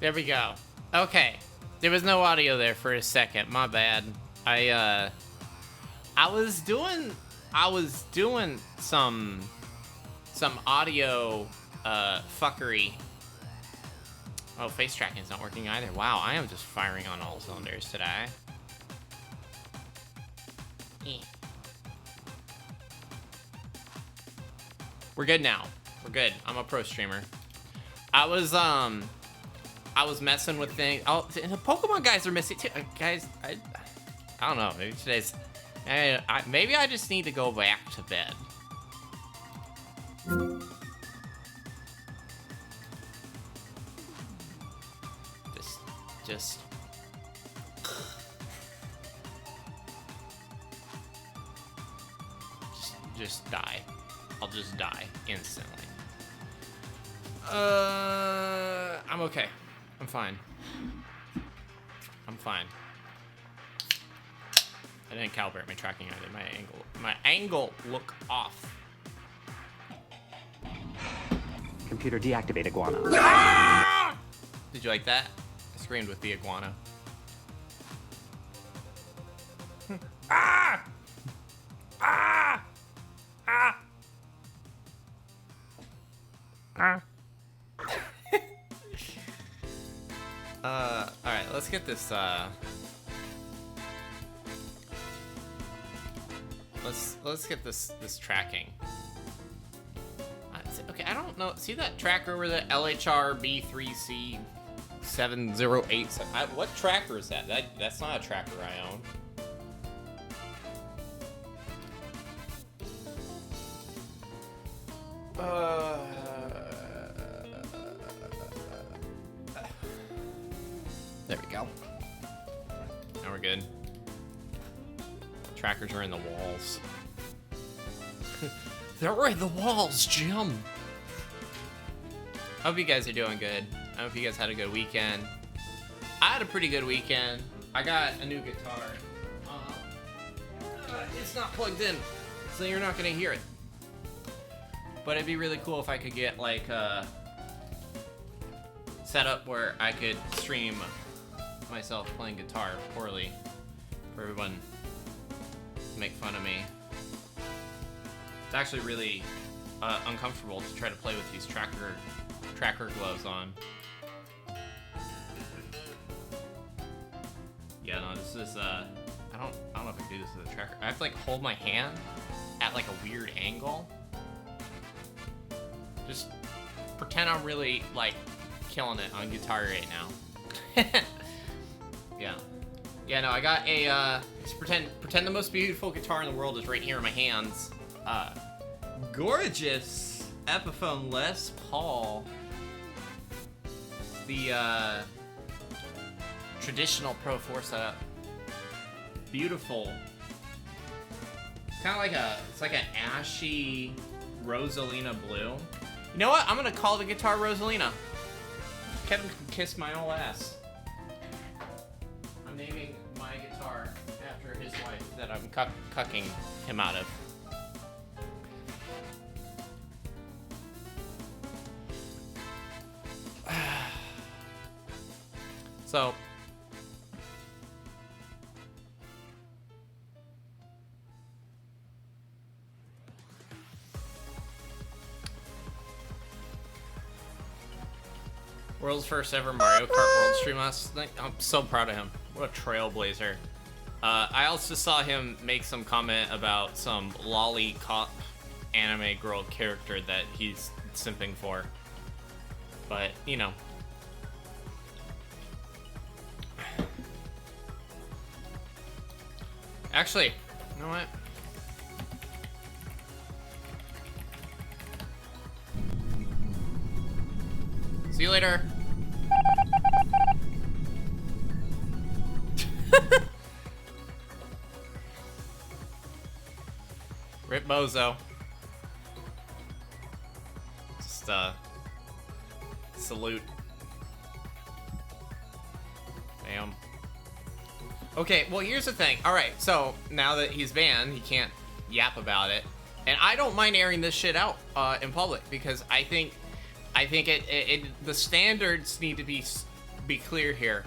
There we go. Okay. There was no audio there for a second. My bad. I was doing some audio fuckery. Oh, face tracking is not working either. Wow, I am just firing on all cylinders today. We're good now. We're good. I'm a pro streamer. I was messing with things. Oh, the Pokemon guys are missing too. Guys, I don't know. Maybe today's. Maybe I just need to go back to bed. Just die. I'll just die instantly. I'm okay. I'm fine. I'm fine. I didn't calibrate my tracking. I did my angle look off. Computer deactivate iguana. Ah! Did you like that? I screamed with the iguana. Ah! Ah! Ah! Ah! Alright, let's get this, let's get this tracking. Okay, I don't know. See that tracker over the LHR B3C 708? What tracker is that? That's not a tracker I own. There we go. Now we're good. Trackers are in the walls. They're in the walls, Jim. I hope you guys are doing good. I hope you guys had a good weekend. I had a pretty good weekend. I got a new guitar. It's not plugged in, so you're not gonna hear it. But it'd be really cool if I could get like a setup where I could stream myself playing guitar poorly for everyone to make fun of me. It's actually really uncomfortable to try to play with these tracker gloves on. Yeah, no, this is I don't know if I can do this with a tracker. I have to like hold my hand at like a weird angle. Just pretend I'm really like killing it on guitar right now. Yeah, no, I got a just pretend the most beautiful guitar in the world is right here in my hands. Gorgeous Epiphone Les Paul. The traditional Pro 4 setup. Beautiful. Kind of like it's like an ashy Rosalina blue. You know what? I'm gonna call the guitar Rosalina. Kevin can kiss my old ass. I'm naming my guitar after his wife that I'm cucking him out of. So, world's first ever Mario Kart World stream last night. I'm so proud of him. What a trailblazer. I also saw him make some comment about some lollipop anime girl character that he's simping for. But, you know. Actually, you know what? See you later. Rip Bozo. Just, salute. Bam. Okay, well, here's the thing. Alright, so, now that he's banned, he can't yap about it. And I don't mind airing this shit out, in public, because I think the standards need to be be clear here.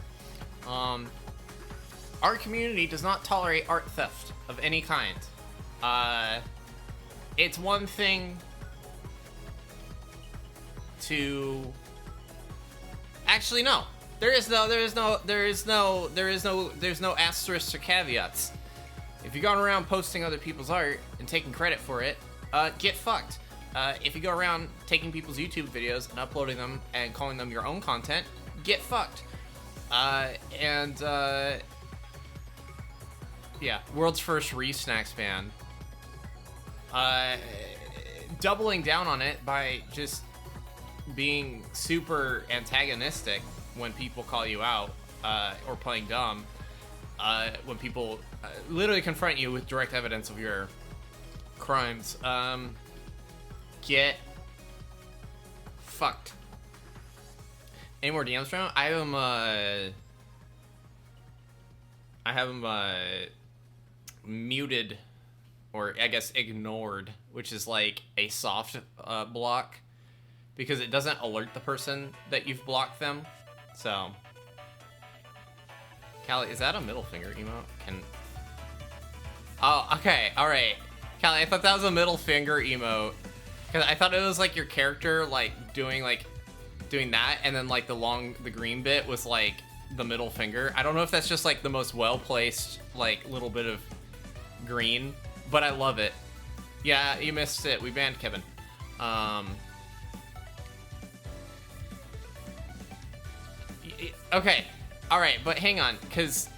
Our community does not tolerate art theft of any kind. It's one thing to... Actually, no. There's no asterisks or caveats. If you're going around posting other people's art and taking credit for it, get fucked. If you go around taking people's YouTube videos and uploading them and calling them your own content, get fucked. Yeah, world's first ReefSnax ban. Doubling down on it by just being super antagonistic when people call you out, or playing dumb, when people literally confront you with direct evidence of your crimes. Get fucked. Any more DMs from him? I have him muted, or I guess ignored, which is like a soft block, because it doesn't alert the person that you've blocked them. So, Callie, is that a middle finger emote? Oh, okay, all right. Callie, I thought that was a middle finger emote, because I thought it was like your character like doing that, and then like the green bit was like the middle finger. I don't know if that's just like the most well-placed like little bit of green, but I love it. Yeah, you missed it. We banned Kevin. Okay, all right, but hang on, because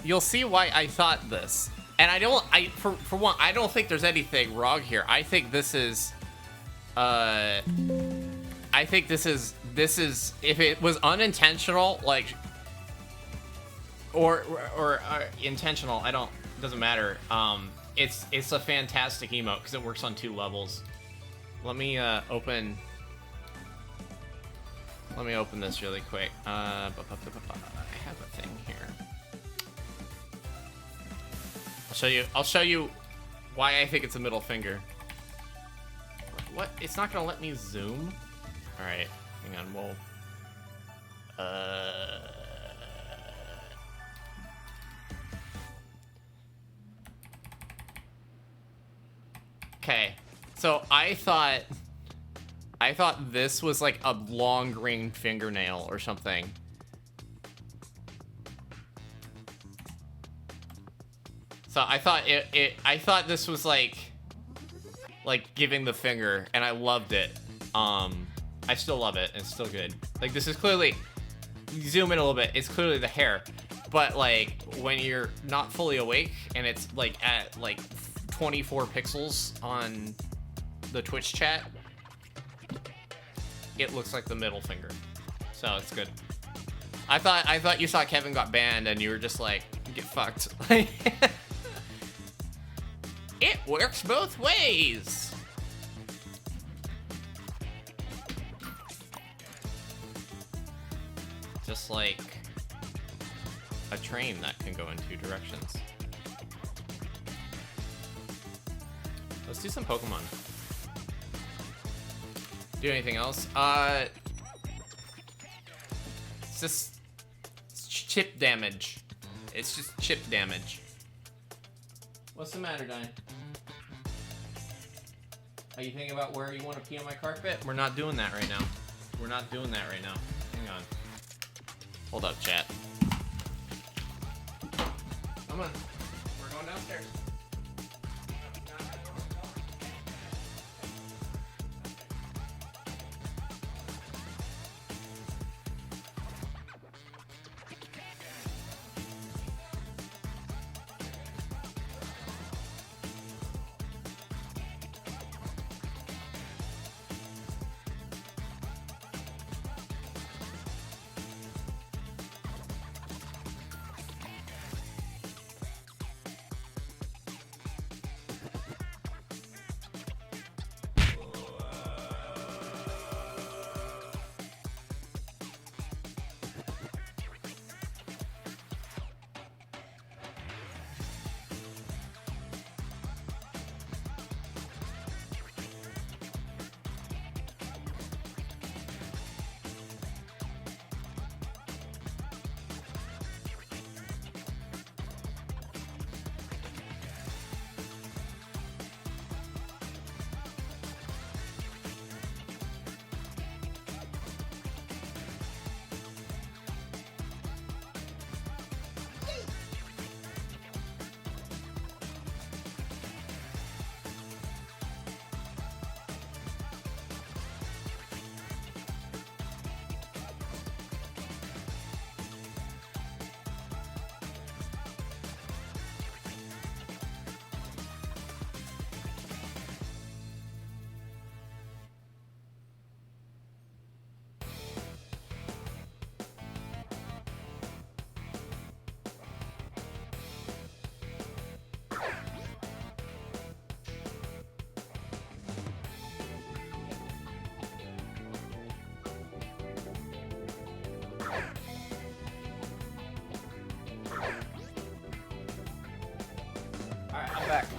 you'll see why I thought this, and for one, I don't think there's anything wrong here. I think this is, if it was unintentional, like, or intentional, doesn't matter. It's a fantastic emote because it works on 2 levels. Let me open this really quick. I have a thing here. I'll show you why I think it's a middle finger. What? It's not gonna let me zoom? All right, hang on. We'll okay. So I thought this was like a long green fingernail or something. So I thought this was like giving the finger, and I loved it. I still love it. It's still good. Like, this is clearly, you zoom in a little bit, it's clearly the hair, but like when you're not fully awake and it's like at like 24 pixels on the Twitch chat, it looks like the middle finger. So it's good. I thought you saw Kevin got banned and you were just like, get fucked. It works both ways. Just like a train that can go in 2 directions. Let's do some Pokemon. Do anything else? It's just chip damage. It's just chip damage. What's the matter, Diane? Are you thinking about where you want to pee on my carpet? We're not doing that right now. We're not doing that right now. Hang on. Hold up, chat. Come on. We're going downstairs.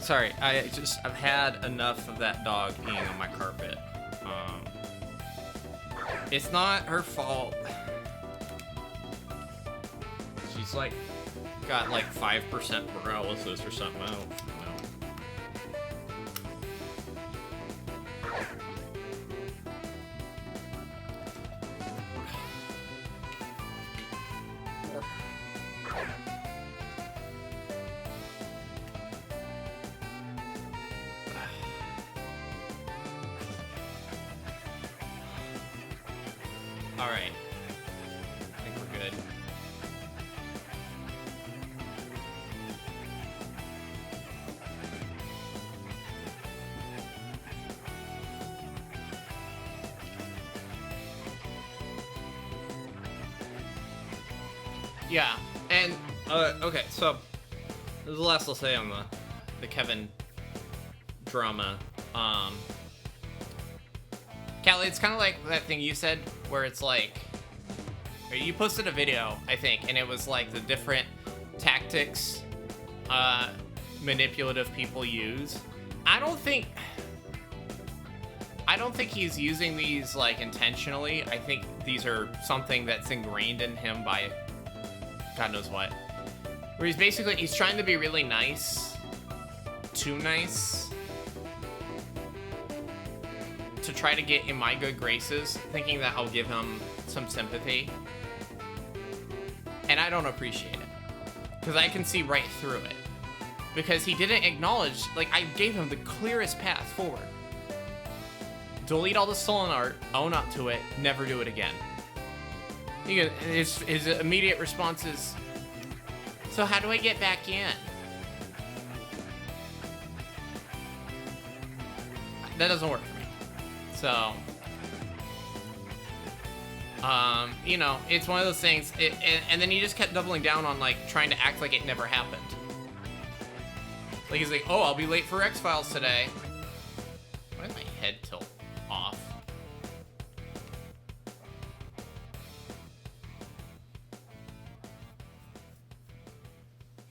Sorry, I've had enough of that dog peeing on my carpet. It's not her fault. She's like, got like 5% paralysis or something, I don't know. Alright. I think we're good. Yeah, and, okay, so, this is the last I'll say on the Kevin drama. Callie, it's kind of like that thing you said, where it's like, you posted a video, I think, and it was like the different tactics manipulative people use. I don't think he's using these like intentionally. I think these are something that's ingrained in him by God knows what. Where he's trying to be really nice, too nice, to try to get in my good graces, thinking that I'll give him some sympathy. And I don't appreciate it. Because I can see right through it. Because he didn't acknowledge, like, I gave him the clearest path forward. Delete all the stolen art, own up to it, never do it again. His immediate response is, so how do I get back in? That doesn't work for me. So, you know, it's one of those things, and then he just kept doubling down on, like, trying to act like it never happened. Like, he's like, oh, I'll be late for X-Files today. Why is my head tilt off?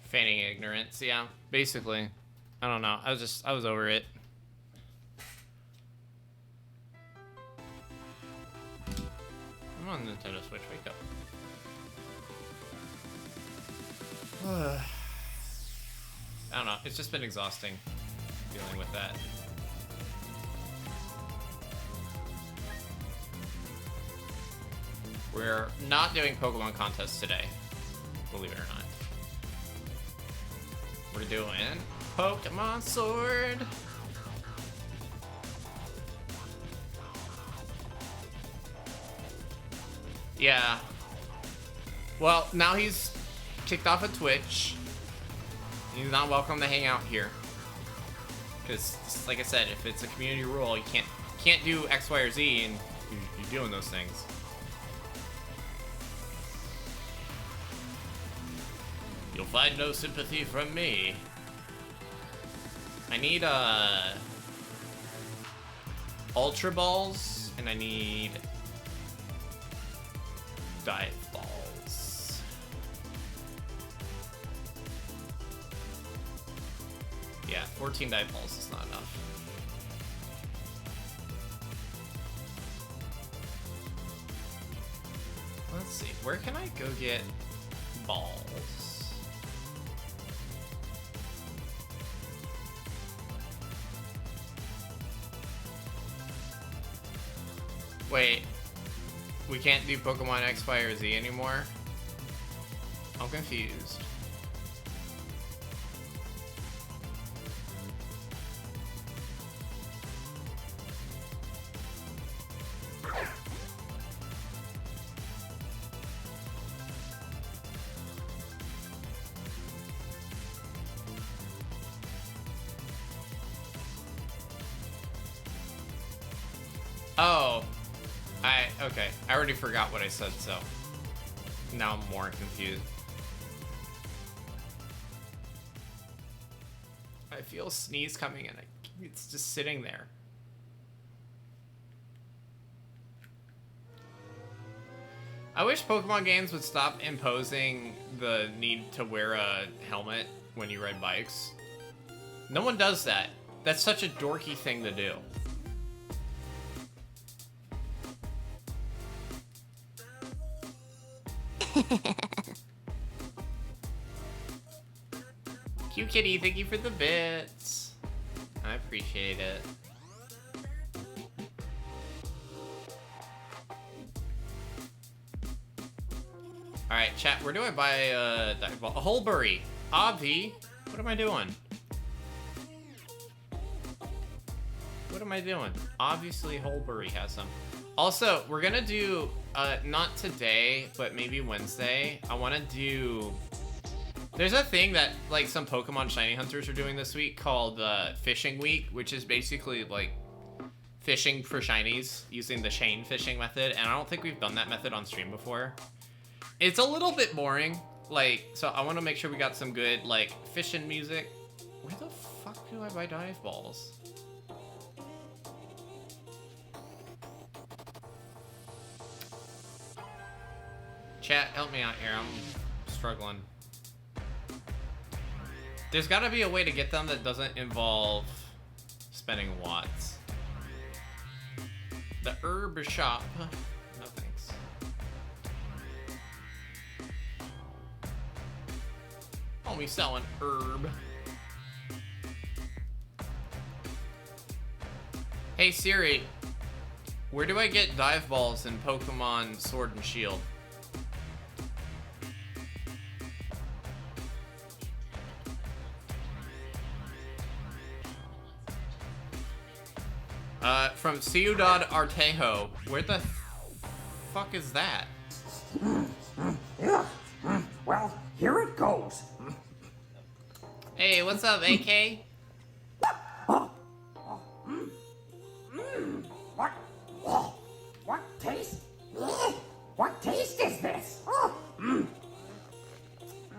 Feigning ignorance, yeah, basically. I don't know, I was over it. Come on, Nintendo Switch, wake up. I don't know, it's just been exhausting dealing with that. We're not doing Pokemon contests today, believe it or not. We're doing Pokemon Sword. Yeah. Well, now he's kicked off of Twitch. He's not welcome to hang out here. Because, like I said, if it's a community rule, you can't do X, Y, or Z, and you're doing those things. You'll find no sympathy from me. I need, Ultra Balls, and I need Dive Balls. Yeah, 14 Dive Balls is not enough. Let's see, where can I go get balls? Wait, we can't do Pokemon X, Y, or Z anymore? I'm confused. Oh. Okay, I already forgot what I said, so now I'm more confused. I feel a sneeze coming and it's just sitting there. I wish Pokemon games would stop imposing the need to wear a helmet when you ride bikes. No one does that. That's such a dorky thing to do. Cute kitty, thank you for the bits. I appreciate it. Alright, chat, where do I buy a Holbury? Obvi, what am I doing? What am I doing? Obviously, Holbury has some. Also, we're gonna do, not today, but maybe Wednesday. I wanna do... There's a thing that, like, some Pokemon Shiny Hunters are doing this week called, Fishing Week, which is basically, like, fishing for shinies using the chain fishing method, and I don't think we've done that method on stream before. It's a little bit boring, like, so I want to make sure we got some good, like, fishing music. Where the fuck do I buy dive balls? Chat, help me out here, I'm struggling. There's gotta be a way to get them that doesn't involve spending watts. The herb shop. No thanks. Only selling herb. Hey Siri, where do I get dive balls in Pokemon Sword and Shield? From Ciudad Artejo. Where the fuck is that? Well, here it goes. Hey, what's up, AK? What taste? What taste is this?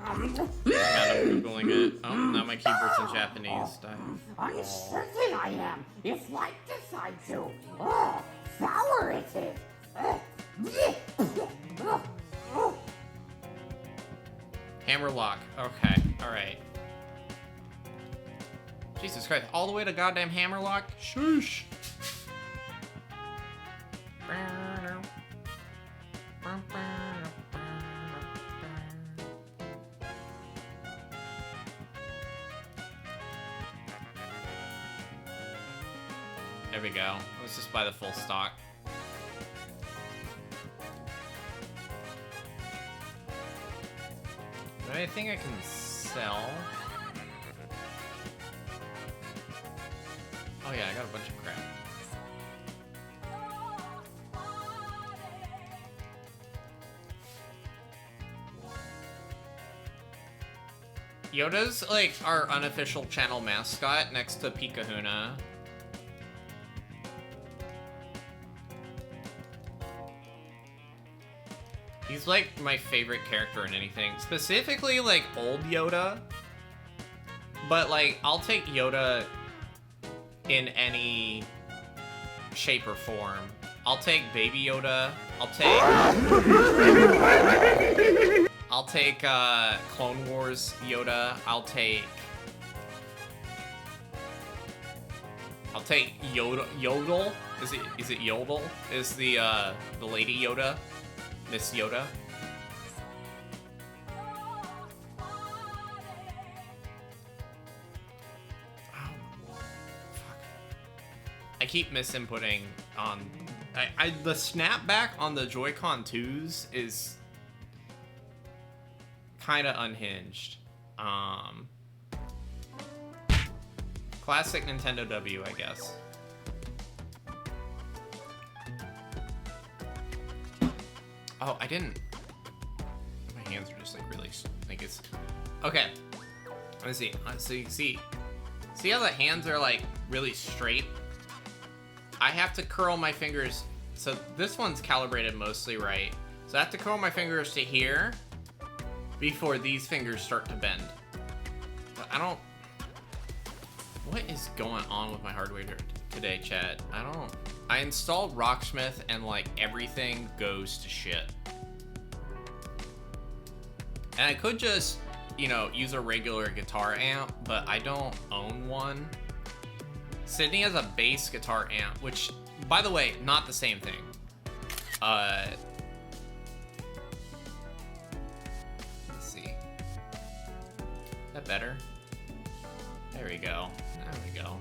I'm Googling it. Oh, now my keyboard's in Japanese. I'm certain I am. If light decides to. Sour it is. Hammerlock. Okay, alright. Jesus Christ, all the way to goddamn Hammerlock? Shoosh! There we go. Let's just buy the full stock. Is there anything I can sell? Oh yeah, I got a bunch of crap. Yoda's like our unofficial channel mascot next to Pikahuna. He's like my favorite character in anything. Specifically like old Yoda. But like I'll take Yoda in any shape or form. I'll take Baby Yoda. I'll take Clone Wars Yoda. I'll take Yodel. Is it Yodel? Is the Lady Yoda? Miss Yoda. Oh, fuck. I keep misinputting on... the snapback on the Joy-Con 2s is kind of unhinged. Classic Nintendo W, I guess. Oh, I didn't. My hands are just like really, like it's. Okay. Let me see. So you see how the hands are like really straight? I have to curl my fingers. So this one's calibrated mostly right. So I have to curl my fingers to here before these fingers start to bend. But I don't. What is going on with my hardware today, chat? I installed Rocksmith and like everything goes to shit. And I could just you know, use a regular guitar amp, but I don't own one. Sydney has a bass guitar amp, which, by the way, not the same thing. Let's see. Is that better? There we go. There we go.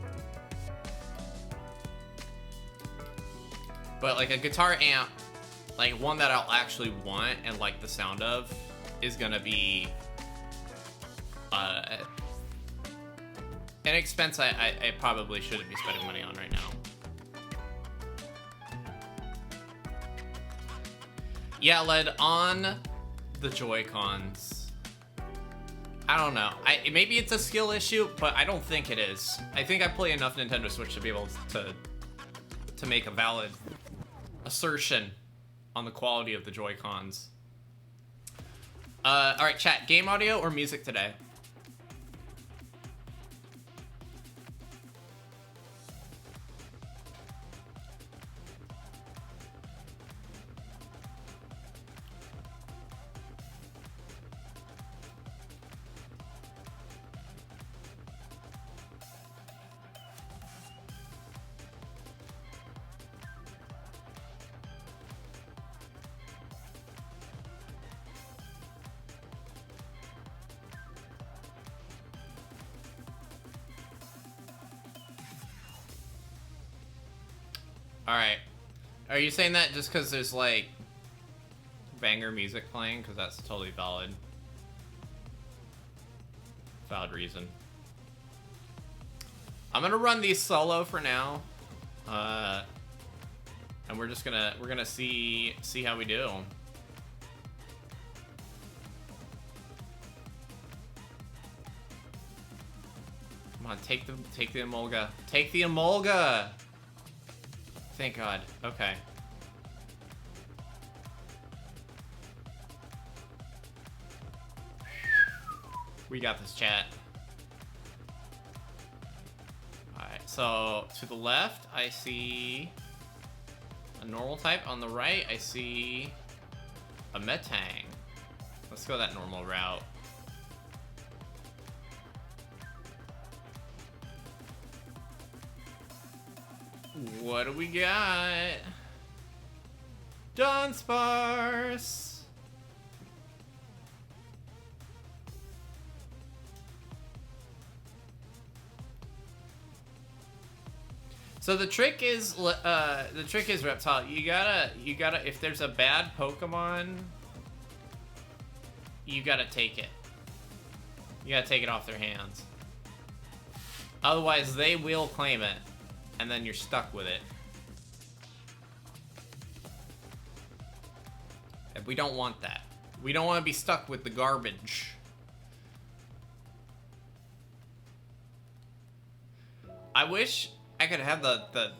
But like a guitar amp, like one that I'll actually want and like the sound of, is gonna be an expense I probably shouldn't be spending money on right now. Yeah, led on the Joy-Cons. I don't know. Maybe it's a skill issue, but I don't think it is. I think I play enough Nintendo Switch to be able to make a valid assertion on the quality of the Joy-Cons. All right, chat. Game audio or music today? Alright. Are you saying that just because there's, like, banger music playing? Because that's totally valid. Valid reason. I'm gonna run these solo for now. And we're just gonna, see how we do. Come on, take the Emolga. Take the Emolga! Thank God. Okay. We got this, chat. Alright, so to the left, I see a normal type. On the right, I see a Metang. Let's go that normal route. What do we got? Dunsparce. So the trick is Reptile. You gotta if there's a bad Pokemon, you gotta take it. You gotta take it off their hands. Otherwise, they will claim it. And then you're stuck with it. And we don't want that. We don't want to be stuck with the garbage. I wish I could have the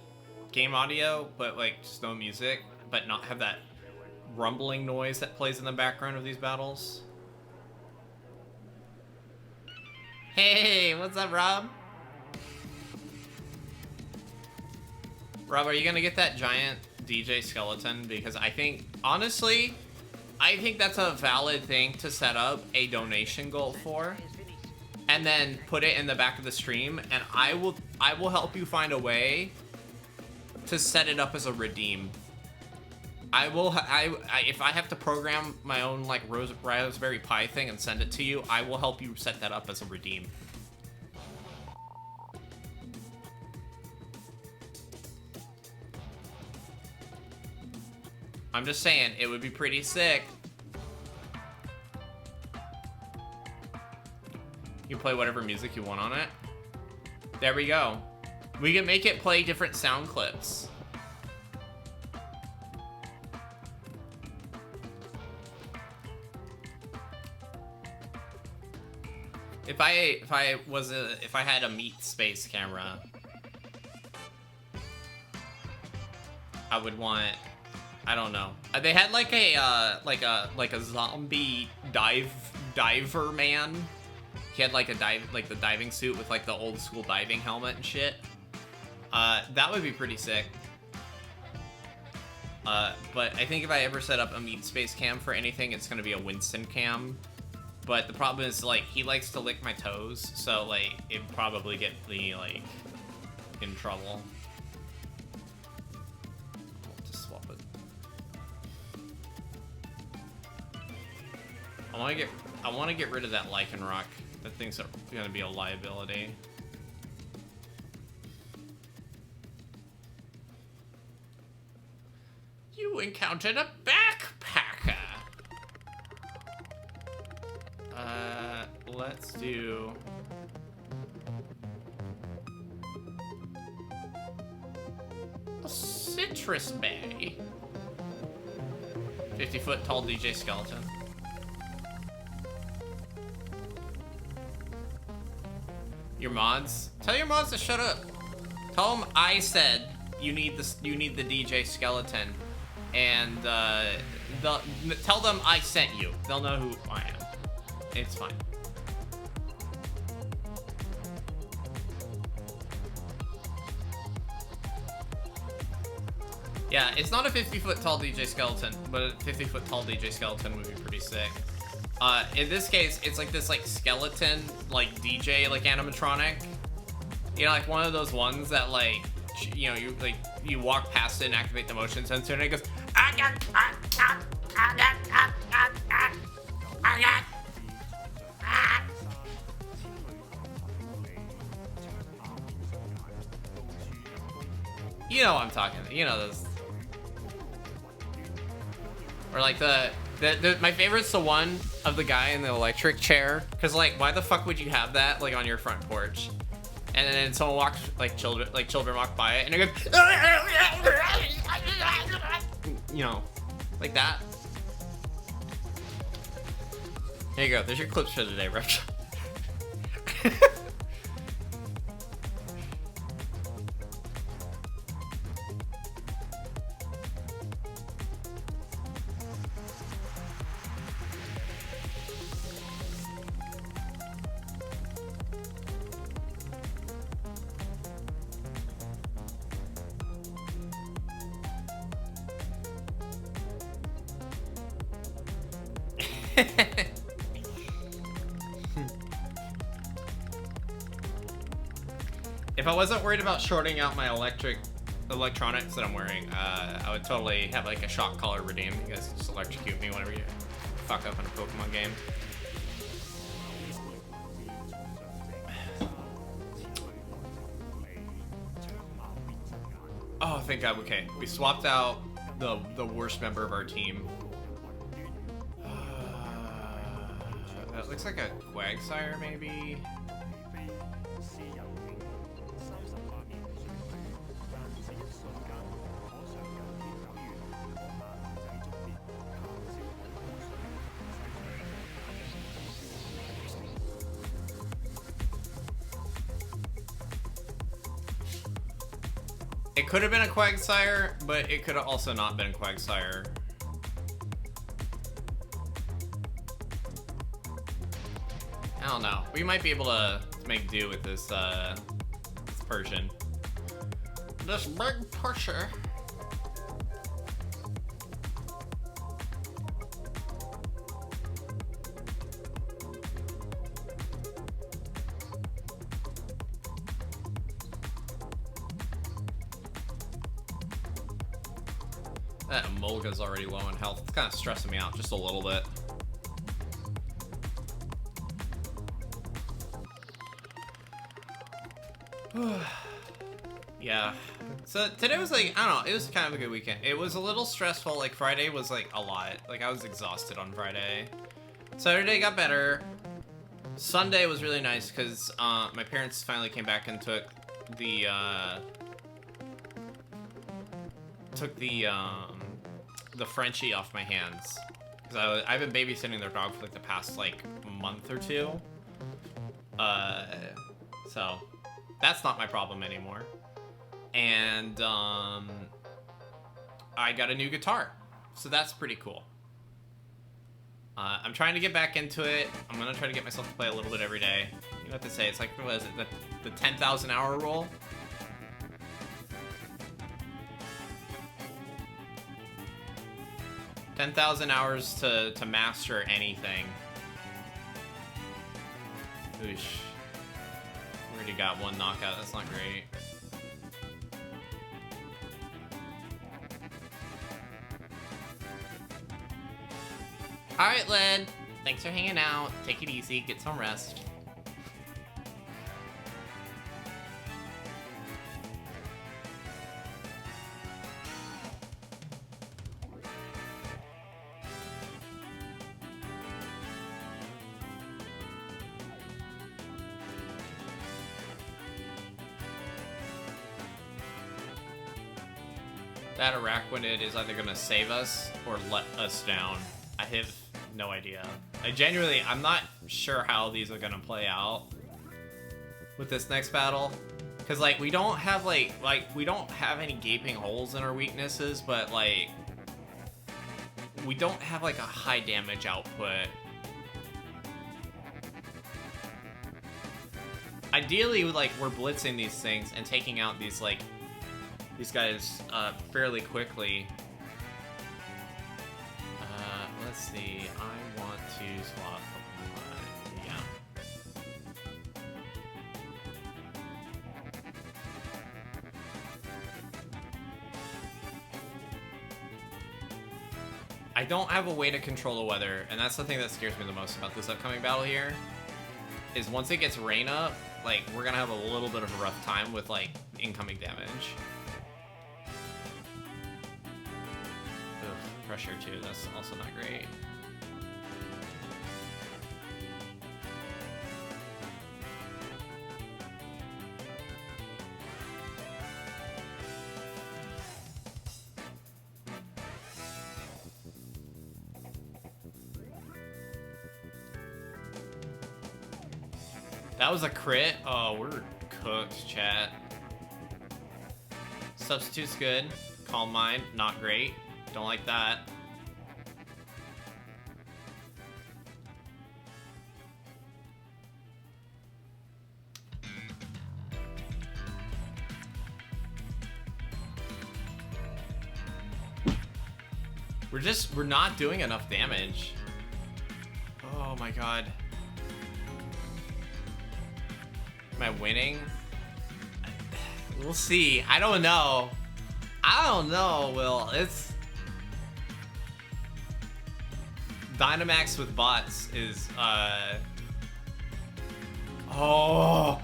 game audio, but like just no music, but not have that rumbling noise that plays in the background of these battles. Hey, what's up, Rob? Rob, are you gonna get that giant DJ skeleton? Because I think, honestly, I think that's a valid thing to set up a donation goal for, and then put it in the back of the stream, and I will help you find a way to set it up as a redeem. If I have to program my own like Raspberry Pi thing and send it to you, I will help you set that up as a redeem. I'm just saying, it would be pretty sick. You can play whatever music you want on it. There we go. We can make it play different sound clips. If I had a meat space camera, I would want, I don't know. They had like a zombie diver man. He had like the diving suit with like the old school diving helmet and shit. That would be pretty sick. But I think if I ever set up a meat space cam for anything, it's gonna be a Winston cam. But the problem is, like, he likes to lick my toes, so, like, it'd probably get me, like, in trouble. I'll just swap it. I want to get rid of that lichen rock. That thing's gonna be a liability. You encountered a backpacker. Let's do. A citrus bay. 50-foot tall DJ skeleton. Your mods? Tell your mods to shut up. Tell them I said you need this. You need the DJ skeleton, and tell them I sent you. They'll know who I am. It's fine. Yeah, it's not a 50-foot tall DJ skeleton, but a 50-foot tall DJ skeleton would be pretty sick. In this case, it's like this like skeleton, like DJ, like animatronic. You know, like one of those ones that like, you know, you walk past it and activate the motion sensor, and it goes. You know what I'm talking about. You know those. Or like my favorite's the one of the guy in the electric chair. Cause like, why the fuck would you have that like on your front porch? And then someone walks, like children walk by it, and it goes, you know, like that. There you go. There's your clips for today, Rich. If I wasn't worried about shorting out my electronics that I'm wearing, I would totally have like a shock collar redeem. You guys just electrocute me whenever you fuck up in a Pokemon game. Oh, thank God. Okay, we swapped out the worst member of our team. That looks like a Quagsire, maybe. It could have been a Quagsire, but it could have also not been a Quagsire. I don't know. We might be able to make do with this, this Persian. This big pusher. That Emolga's already low in health. It's kind of stressing me out just a little bit. Yeah. So today was like, I don't know, it was kind of a good weekend. It was a little stressful. Like Friday was like a lot. Like I was exhausted on Friday. Saturday got better. Sunday was really nice because my parents finally came back and took the Frenchie off my hands. Because I've been babysitting their dog for like the past like month or two. So that's not my problem anymore. And I got a new guitar, so that's pretty cool. I'm trying to get back into it. I'm gonna try to get myself to play a little bit every day. You know what they say? It's like, what is it? The 10,000 hour rule. $10,000 hours to master anything. Oosh. We already got one knockout. That's not great. Alright, Lynn. Thanks for hanging out. Take it easy. Get some rest. That arachnid is either gonna save us or let us down. I have no idea. I'm not sure how these are gonna play out with this next battle. Cause like we don't have we don't have any gaping holes in our weaknesses, but like we don't have like a high damage output. Ideally, like we're blitzing these things and taking out these guys fairly quickly. Let's see. I want to swap. Yeah. I don't have a way to control the weather, and that's the thing that scares me the most about this upcoming battle here. Is once it gets rain up, like we're gonna have a little bit of a rough time with like incoming damage. Pressure too, that's also not great. That was a crit? Oh, we're cooked, chat. Substitute's good. Calm Mind, not great. Don't like that. We're not doing enough damage. Oh my god. Am I winning? We'll see. I don't know. Will. It's... Dynamax with bots is, Oh!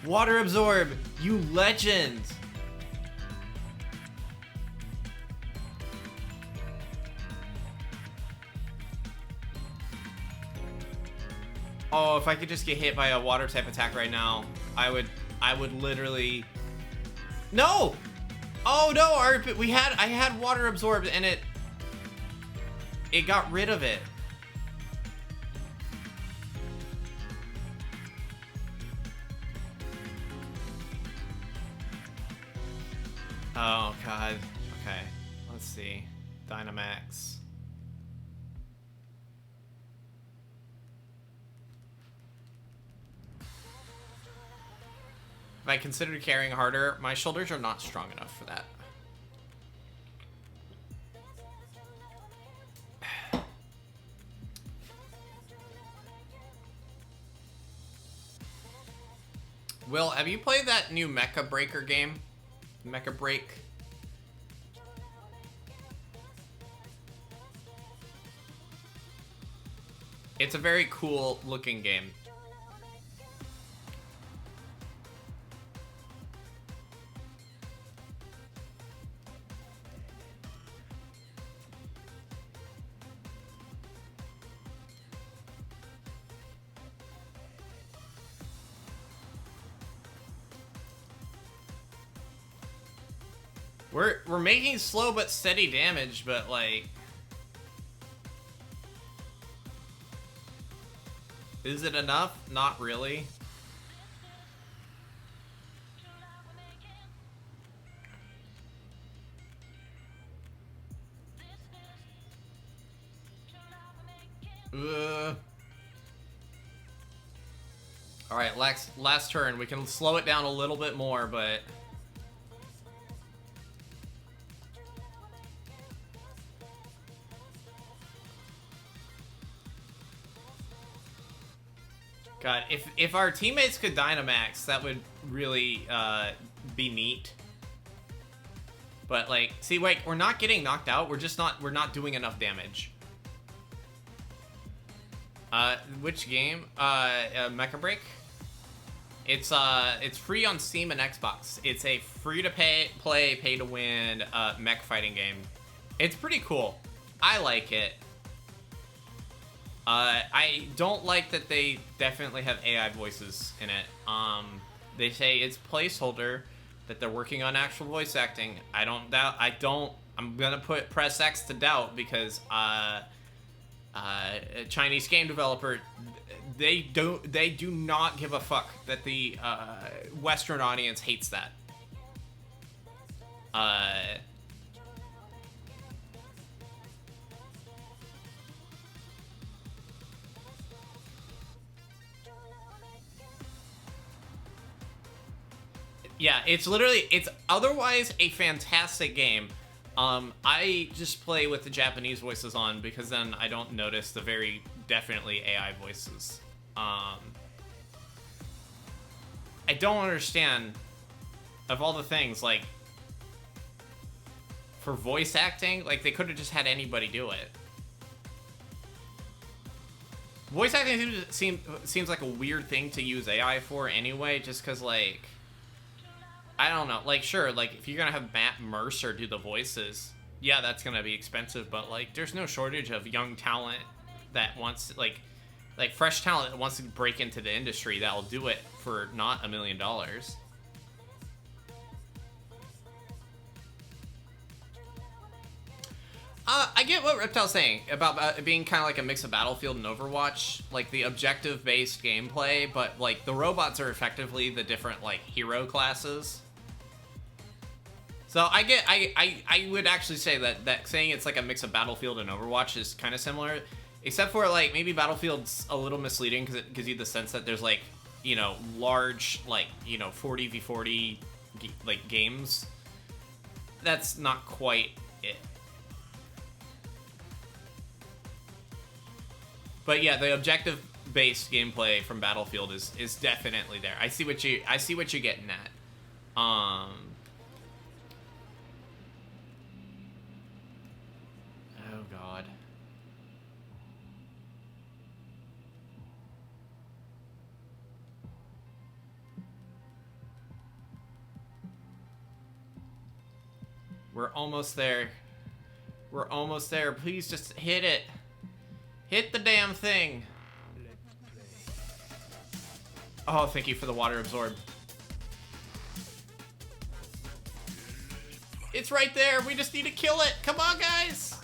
Water Absorb! You legend! Oh, if I could just get hit by a water type attack right now, I would literally... No! Oh no, I had water absorbed and it got rid of it. Oh god. Okay. Let's see. Dynamax. If I considered carrying harder, my shoulders are not strong enough for that. Will, have you played that new Mecha Breaker game? Mecha Break? It's a very cool looking game. We're making slow but steady damage, but like... Is it enough? Not really. Alright, last turn. We can slow it down a little bit more, but... God, if our teammates could Dynamax, that would really be neat. But like, see, wait, we're not getting knocked out. We're not doing enough damage. Which game? Mecha Break. It's free on Steam and Xbox. It's a free-to-play, pay-to-win mech fighting game. It's pretty cool. I like it. I don't like that they definitely have AI voices in it. They say it's placeholder, that they're working on actual voice acting. I don't doubt. I'm gonna press X to doubt because a Chinese game developer, they do not give a fuck that the Western audience hates that. Yeah, it's otherwise a fantastic game. I just play with the Japanese voices on because then I don't notice the very definitely AI voices. I don't understand, of all the things, like, for voice acting, like, they could have just had anybody do it. Voice acting seems like a weird thing to use AI for anyway, just because, like, I don't know, like, sure, like, if you're gonna have Matt Mercer do the voices, yeah, that's gonna be expensive, but, like, there's no shortage of young talent that wants, like fresh talent that wants to break into the industry that'll do it for not $1 million. I get what Reptile's saying about it being kind of like a mix of Battlefield and Overwatch, like the objective-based gameplay, but, like, the robots are effectively the different, like, hero classes. So I would actually say that saying it's like a mix of Battlefield and Overwatch is kind of similar, except for, like, maybe Battlefield's a little misleading because it gives you the sense that there's, like, you know, large, like, you know, 40v40 like games. That's not quite it. But yeah, the objective-based gameplay from Battlefield is definitely there. I see what you're getting at. Oh God. We're almost there. We're almost there. Please just hit it. Hit the damn thing. Oh, thank you for the water absorb. It's right there. We just need to kill it. Come on, guys.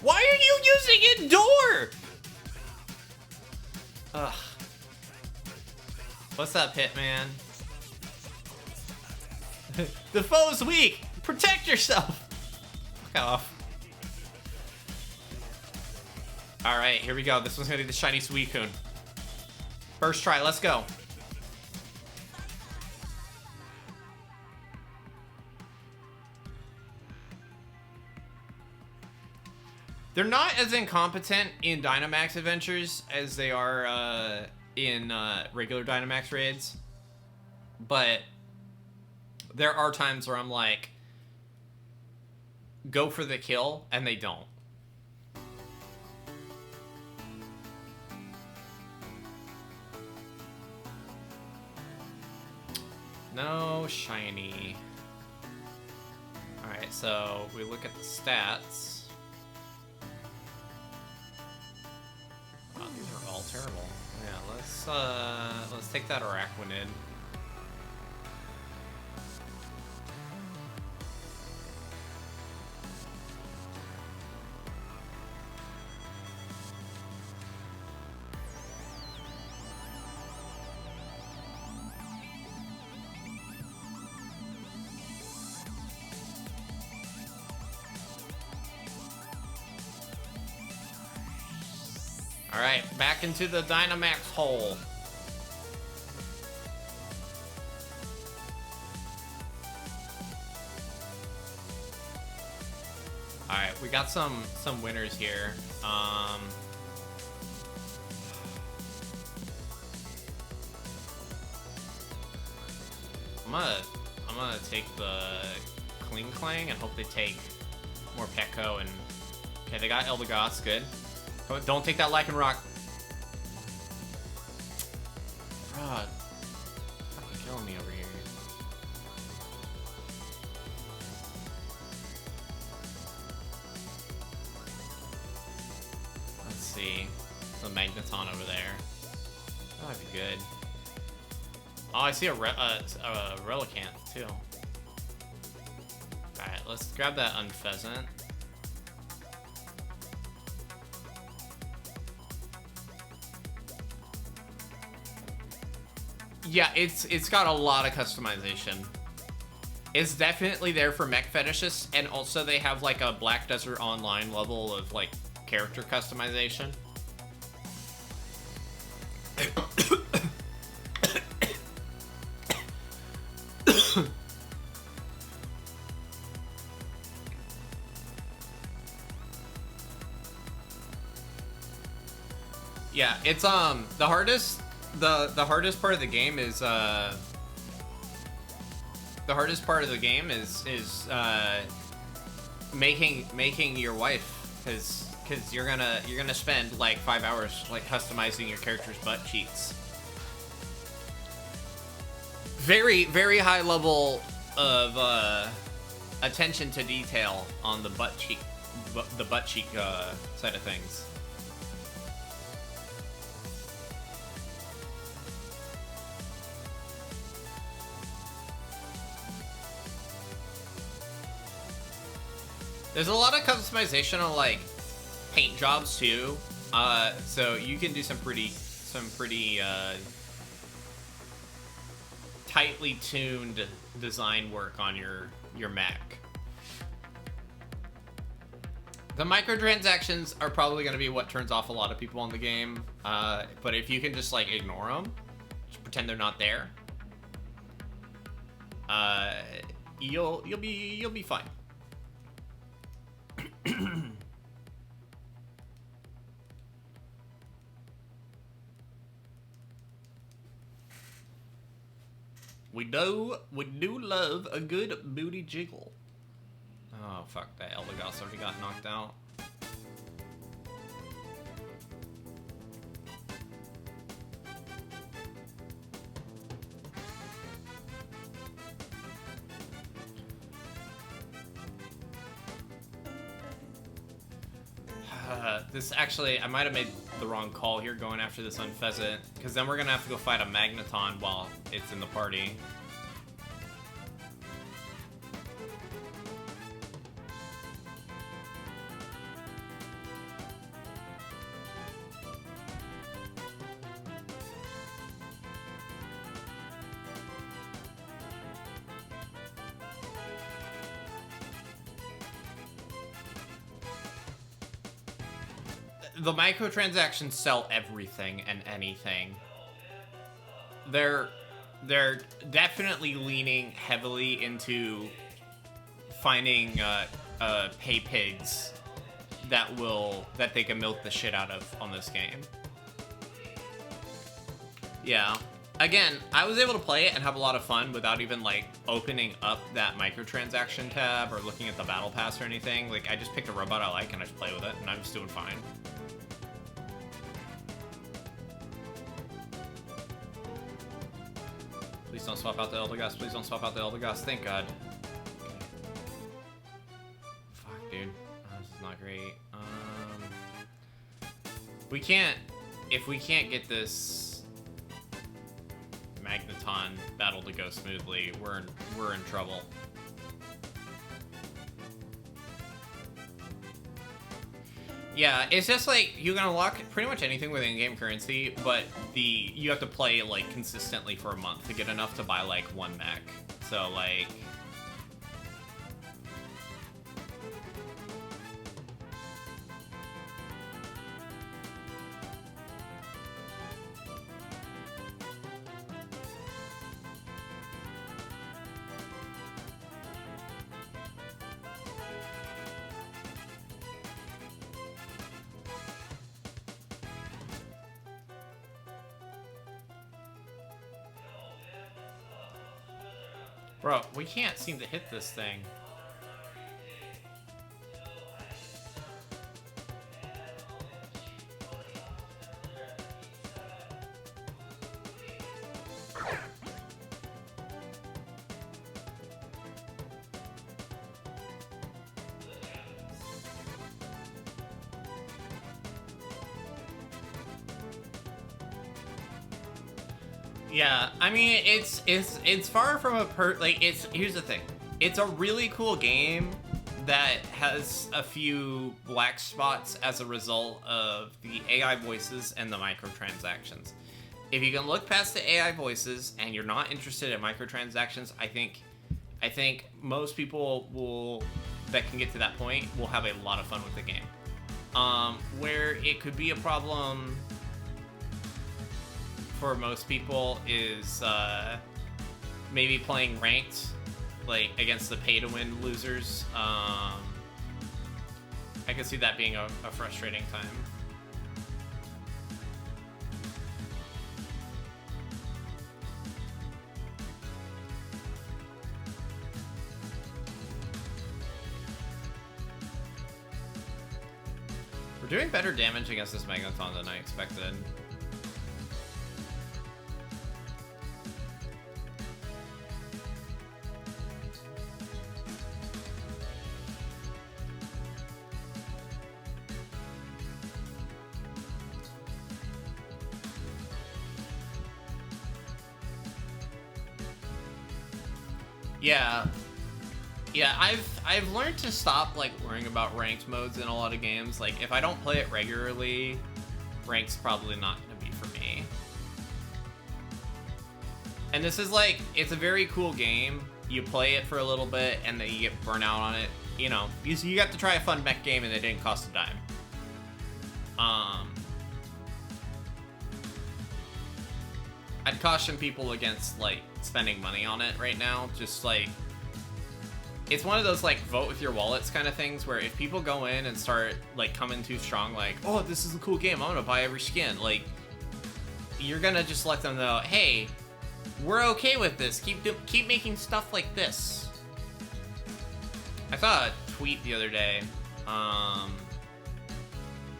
Why are you using Endure? Ugh. What's up, Hitman? The foe's weak. Protect yourself. Fuck off. All right, here we go. This one's gonna be the shiny Suicune. First try. Let's go. They're not as incompetent in Dynamax adventures as they are in regular Dynamax raids, but there are times where I'm like, go for the kill, and they don't. No shiny. Alright, so we look at the stats. Wow, these are all terrible. Yeah, let's take that Araquanid. Alright, back into the Dynamax hole. Alright, we got some winners here. I'm gonna take the Kling Clang and hope they take more Petco and... Okay, they got Eldegoss, good. Oh, don't take that Lycanroc. Bruh. Fucking killing me over here. Let's see. The Magneton over there. That'd be good. Oh, I see a Relicanth, too. Alright, let's grab that Unpheasant. Yeah, it's got a lot of customization. It's definitely there for mech fetishists, and also they have like a Black Desert Online level of like character customization. Yeah, it's the hardest part of the game is making your wife, because you're gonna spend like 5 hours like customizing your character's butt cheeks. Very, very high level of attention to detail on the butt cheek side of things. There's a lot of customization on like paint jobs too, so you can do some pretty tightly tuned design work on your mech. The microtransactions are probably going to be what turns off a lot of people in the game, but if you can just like ignore them, just pretend they're not there, you'll be fine. We do love a good booty jiggle. Oh fuck, that Eldegoss already got knocked out. This actually, I might have made the wrong call here going after this Unpheasant, because then we're gonna have to go fight a Magneton while it's in the party. The microtransactions sell everything and anything. They're definitely leaning heavily into finding pay pigs that they can milk the shit out of on this game. Yeah. Again, I was able to play it and have a lot of fun without even like opening up that microtransaction tab or looking at the battle pass or anything. Like I just picked a robot I like and I just play with it and I'm just doing fine. Please don't swap out the Eldegoss. Please don't swap out the Eldegoss. Thank God. Okay. Fuck, dude. Oh, this is not great. We can't... If we can't get this Magneton battle to go smoothly, we're in trouble. Yeah, it's just like you can unlock pretty much anything with in-game currency, but you have to play like consistently for a month to get enough to buy like one mech. So like Bro, we can't seem to hit this thing. Yeah, I mean, it's far from a like, here's the thing. It's a really cool game that has a few black spots as a result of the AI voices and the microtransactions. If you can look past the AI voices and you're not interested in microtransactions, I think most people that can get to that point will have a lot of fun with the game. Where it could be a problem for most people is maybe playing ranked, like against the pay-to-win losers. I can see that being a frustrating time. We're doing better damage against this Megaton than I expected. Yeah, I've learned to stop like worrying about ranked modes in a lot of games. Like if I don't play it regularly, ranked's probably not gonna be for me. And this is like, it's a very cool game. You play it for a little bit and then you get burnt out on it. You know, you got to try a fun mech game and it didn't cost a dime. I'd caution people against like spending money on it right now. Just like, it's one of those like vote with your wallets kind of things where if people go in and start like coming too strong, like, oh, this is a cool game, I'm gonna buy every skin, like, you're gonna just let them know, hey, we're okay with this, keep making stuff like this. I saw a tweet the other day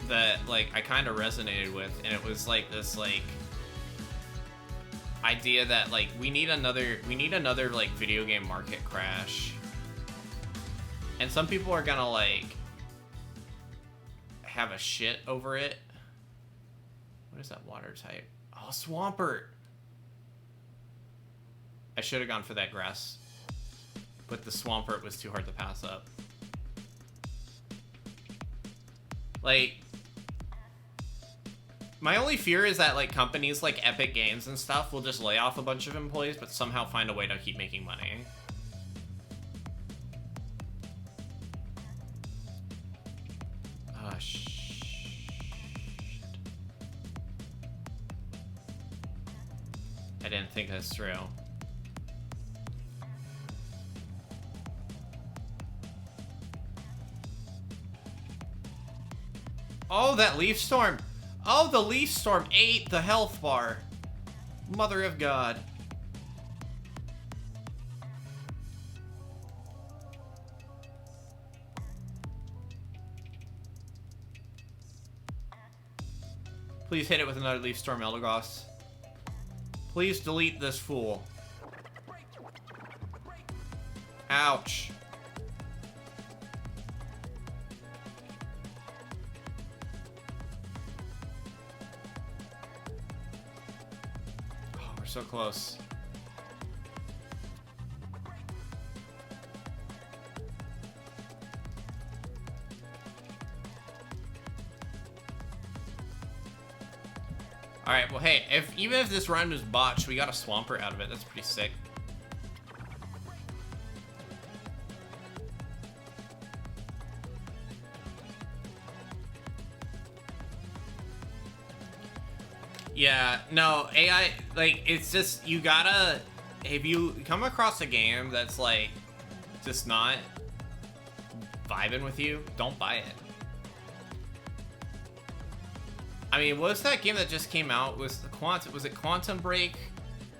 that like I kind of resonated with, and it was like this like idea that like we need another like video game market crash. And some people are gonna, like, have a shit over it. What is that water type? Oh, Swampert! I should have gone for that grass. But the Swampert was too hard to pass up. Like, my only fear is that, like, companies like Epic Games and stuff will just lay off a bunch of employees, but somehow find a way to keep making money. I didn't think this through. Oh, that leaf storm. Oh, the leaf storm ate the health bar. Mother of God. Please hit it with another leaf storm, Eldegoss. Please delete this fool. Ouch. Oh, we're so close. Alright, well hey, even if this run was botched, we got a Swampert out of it. That's pretty sick. Yeah, no, AI, like, it's just, you gotta, if you come across a game that's, like, just not vibing with you, don't buy it. I mean, what was that game that just came out? Was it Quantum Break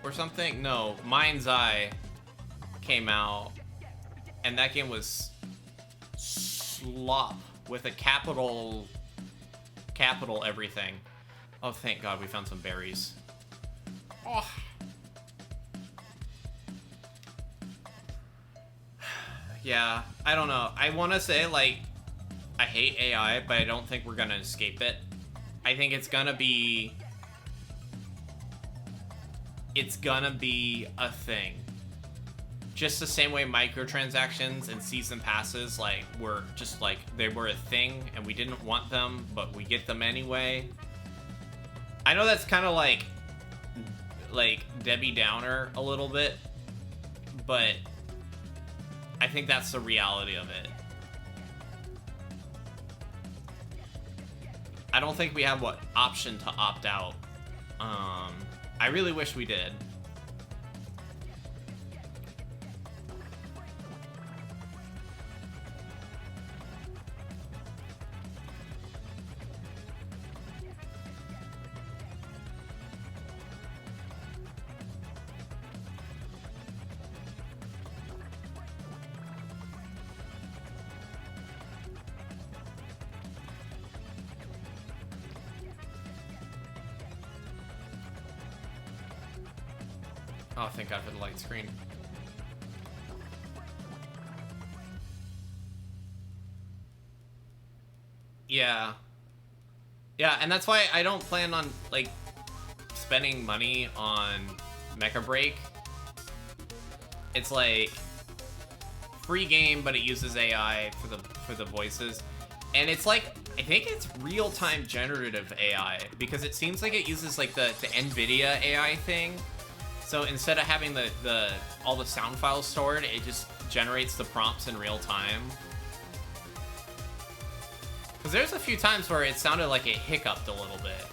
or something? No, Mind's Eye came out, and that game was slop with a capital everything. Oh, thank God we found some berries. Oh. Yeah, I don't know. I want to say, like, I hate AI, but I don't think we're gonna escape it. I think it's gonna be a thing. Just the same way microtransactions and season passes, like, were just, like, they were a thing, and we didn't want them, but we get them anyway. I know that's kind of like Debbie Downer a little bit, but I think that's the reality of it. I don't think we have what option to opt out. I really wish we did. Oh, thank God for the light screen. Yeah. Yeah, and that's why I don't plan on, like, spending money on Mecha Break. It's like free game, but it uses AI for the voices. And it's like, I think it's real-time generative AI, because it seems like it uses like the NVIDIA AI thing. So instead of having all the sound files stored, it just generates the prompts in real time. Because there's a few times where it sounded like it hiccuped a little bit.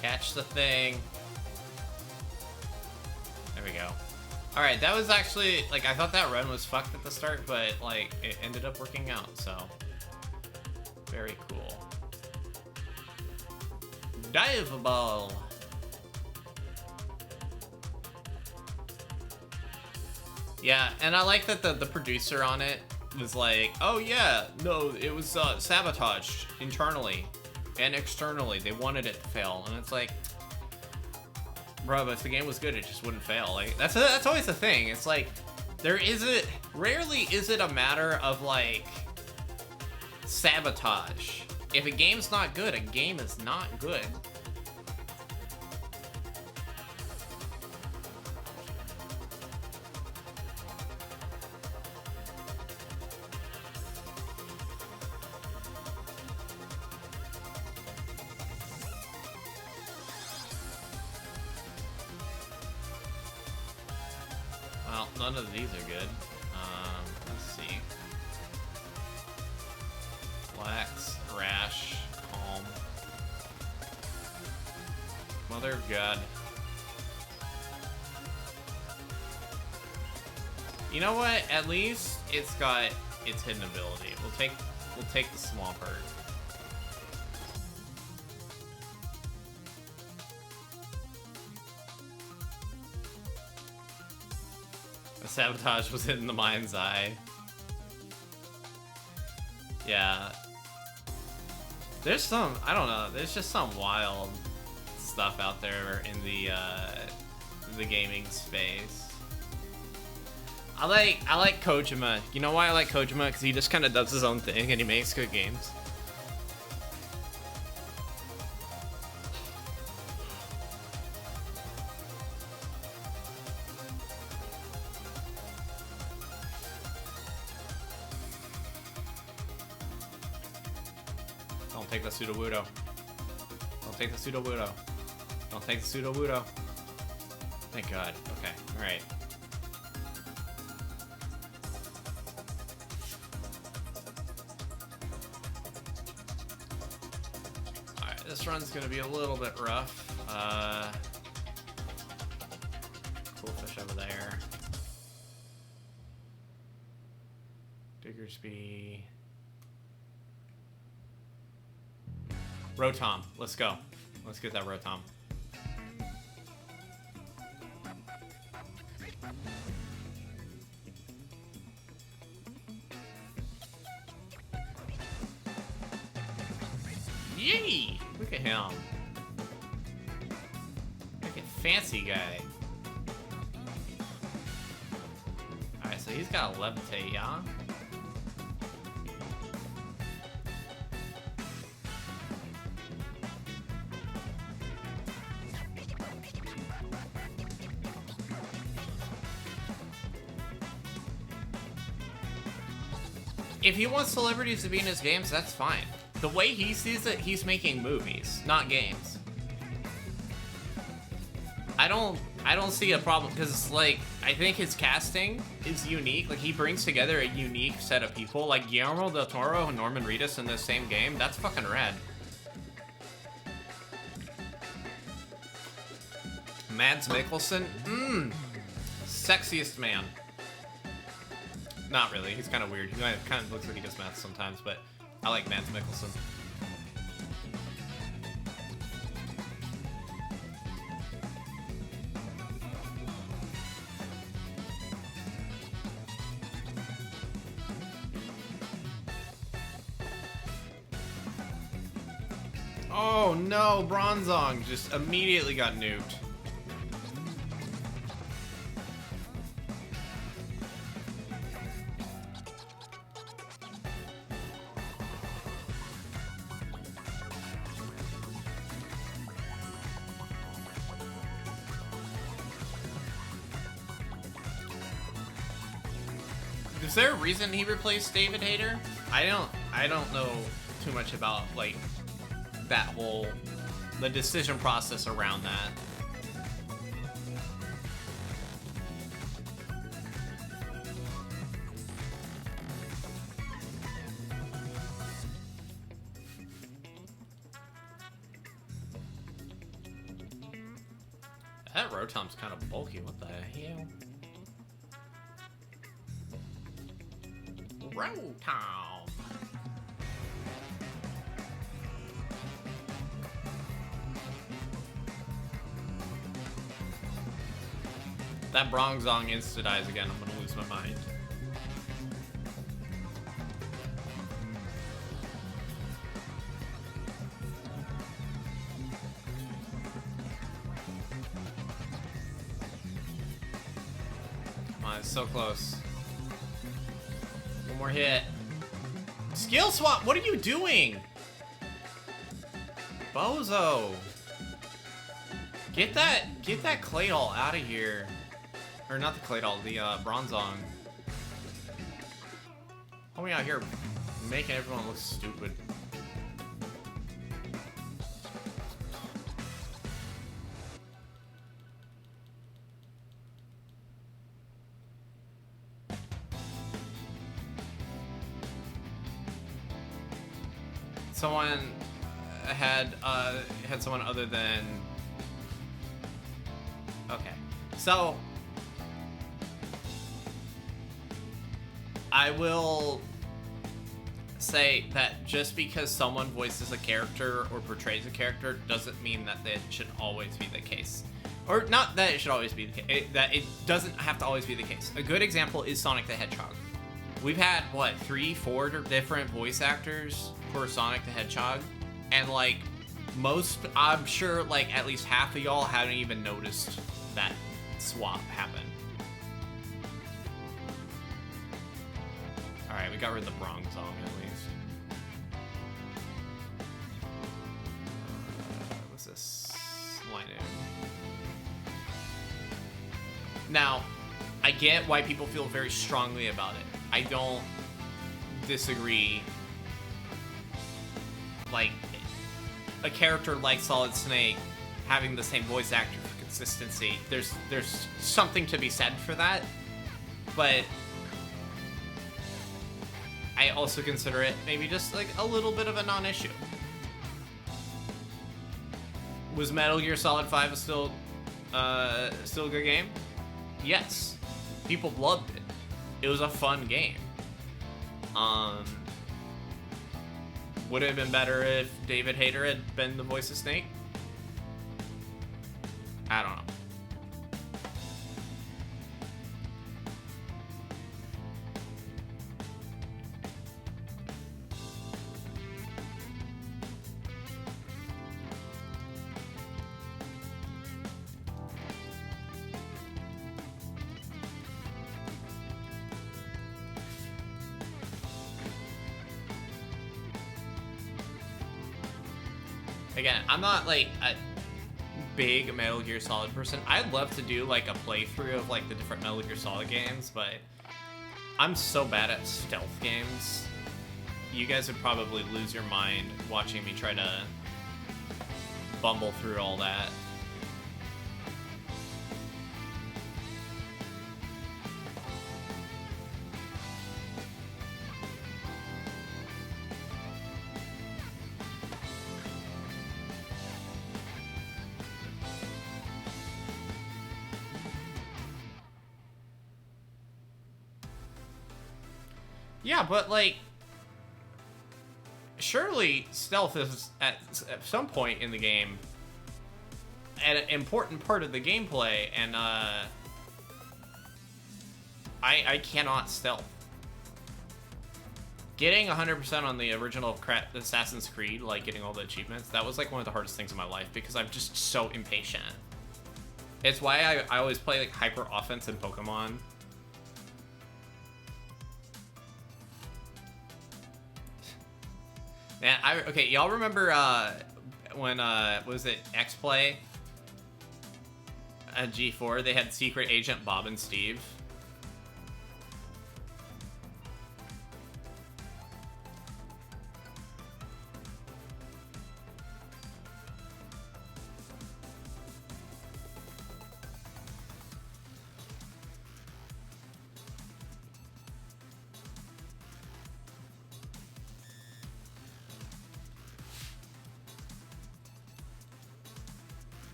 Catch the thing. There we go. Alright, that was actually, like, I thought that run was fucked at the start, but, like, it ended up working out, so. Very cool. Dive ball. Yeah, and I like that the producer on it was like, oh yeah, no, it was sabotaged internally and externally. They wanted it to fail, and it's like, bro, but if the game was good, it just wouldn't fail. Like, that's always the thing. It's like, rarely is it a matter of, like, sabotage. If a game's not good, a game is not good. Well, none of these are good. Let's see. Relax, rash, calm. Mother of God. You know what? At least it's got its hidden ability. We'll take the Swampert. The sabotage was in the mind's eye. Yeah. There's some, I don't know, there's just some wild stuff out there in the gaming space. I like Kojima. You know why I like Kojima? Because he just kind of does his own thing and he makes good games. Don't take the pseudo-wudo. Don't take the pseudo-wudo. Don't take the pseudo-wudo. Thank God. Okay. All right. All right. This run's gonna be a little bit rough. Cool fish over there. Diggersby. Rotom. Let's go. Let's get that Rotom. Yay! Look at him. Look at fancy guy. Alright, so he's got a levitate, yeah? If he wants celebrities to be in his games, that's fine. The way he sees it, he's making movies, not games. I don't see a problem, because it's like, I think his casting is unique. Like, he brings together a unique set of people. Like, Guillermo del Toro and Norman Reedus in the same game. That's fucking rad. Mads Mikkelsen? Sexiest man. Not really. He's kind of weird. He kind of looks like he does math sometimes, but I like Mads Mikkelsen. Oh no, Bronzong just immediately got nuked. Is there a reason he replaced David Hayter? I don't know too much about like that whole the decision process around that. That Rotom's kind of bulky. What the hell? Rotom. That Bronzong insta-dies again, I'm gonna lose my mind. Come on, it's so close. One more hit. Skill swap, what are you doing? Bozo. Get that Claydol out of here. Or not the Claydol, the Bronzong. Homie out here making everyone look stupid. Someone had someone other than. Okay, so I will say that just because someone voices a character or portrays a character doesn't mean that it should always be the case. Or not that it should always be the case, that it doesn't have to always be the case. A good example is Sonic the Hedgehog. We've had, what, 3-4 different voice actors for Sonic the Hedgehog? And, like, most, I'm sure, like, at least half of y'all haven't even noticed that swap happen. Alright, we got rid of the Bronzong at least. What's this? Linoon. Now, I get why people feel very strongly about it. I don't disagree. Like, a character like Solid Snake having the same voice actor for consistency. There's something to be said for that, but I also consider it maybe just like a little bit of a non-issue. Was Metal Gear Solid 5 still a good game? Yes. People loved it. It was a fun game. Would it have been better if David Hayter had been the voice of Snake? I don't know. Again, I'm not like a big Metal Gear Solid person. I'd love to do like a playthrough of like the different Metal Gear Solid games, but I'm so bad at stealth games. You guys would probably lose your mind watching me try to bumble through all that. Yeah, but like, surely stealth is at some point in the game an important part of the gameplay, and I cannot stealth. Getting 100% on the original Assassin's Creed, like getting all the achievements, that was like one of the hardest things in my life because I'm just so impatient. It's why I always play like hyper offense in Pokemon. Man, okay, y'all remember when was it X-Play at G4? They had Secret Agent Bob and Steve.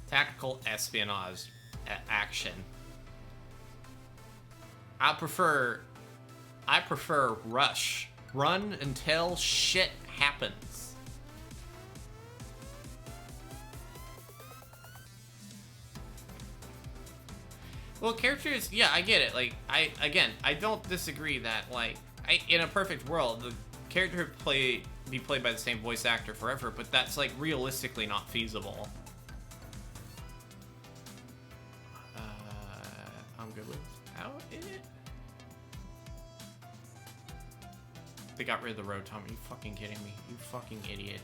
Tactical espionage action. I prefer rush. Run until shit happens. Well, characters, yeah, I get it. Like, I don't disagree that, like, in a perfect world, the character would be played by the same voice actor forever, but that's, like, realistically not feasible. I'm good without it. They got rid of the road, Tom. Are you fucking kidding me? You fucking idiot.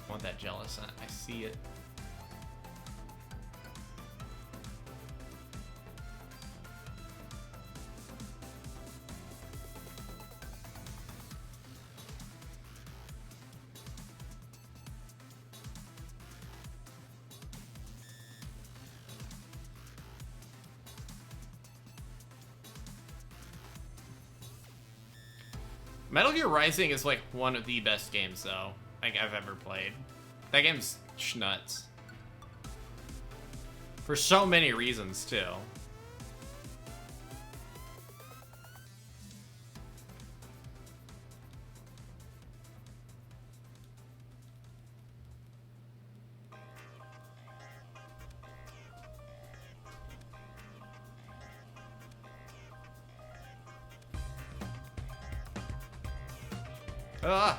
I want that jealous. I see it. Metal Gear Rising is like one of the best games though, like I've ever played. That game's schnuts. For so many reasons too. Ah!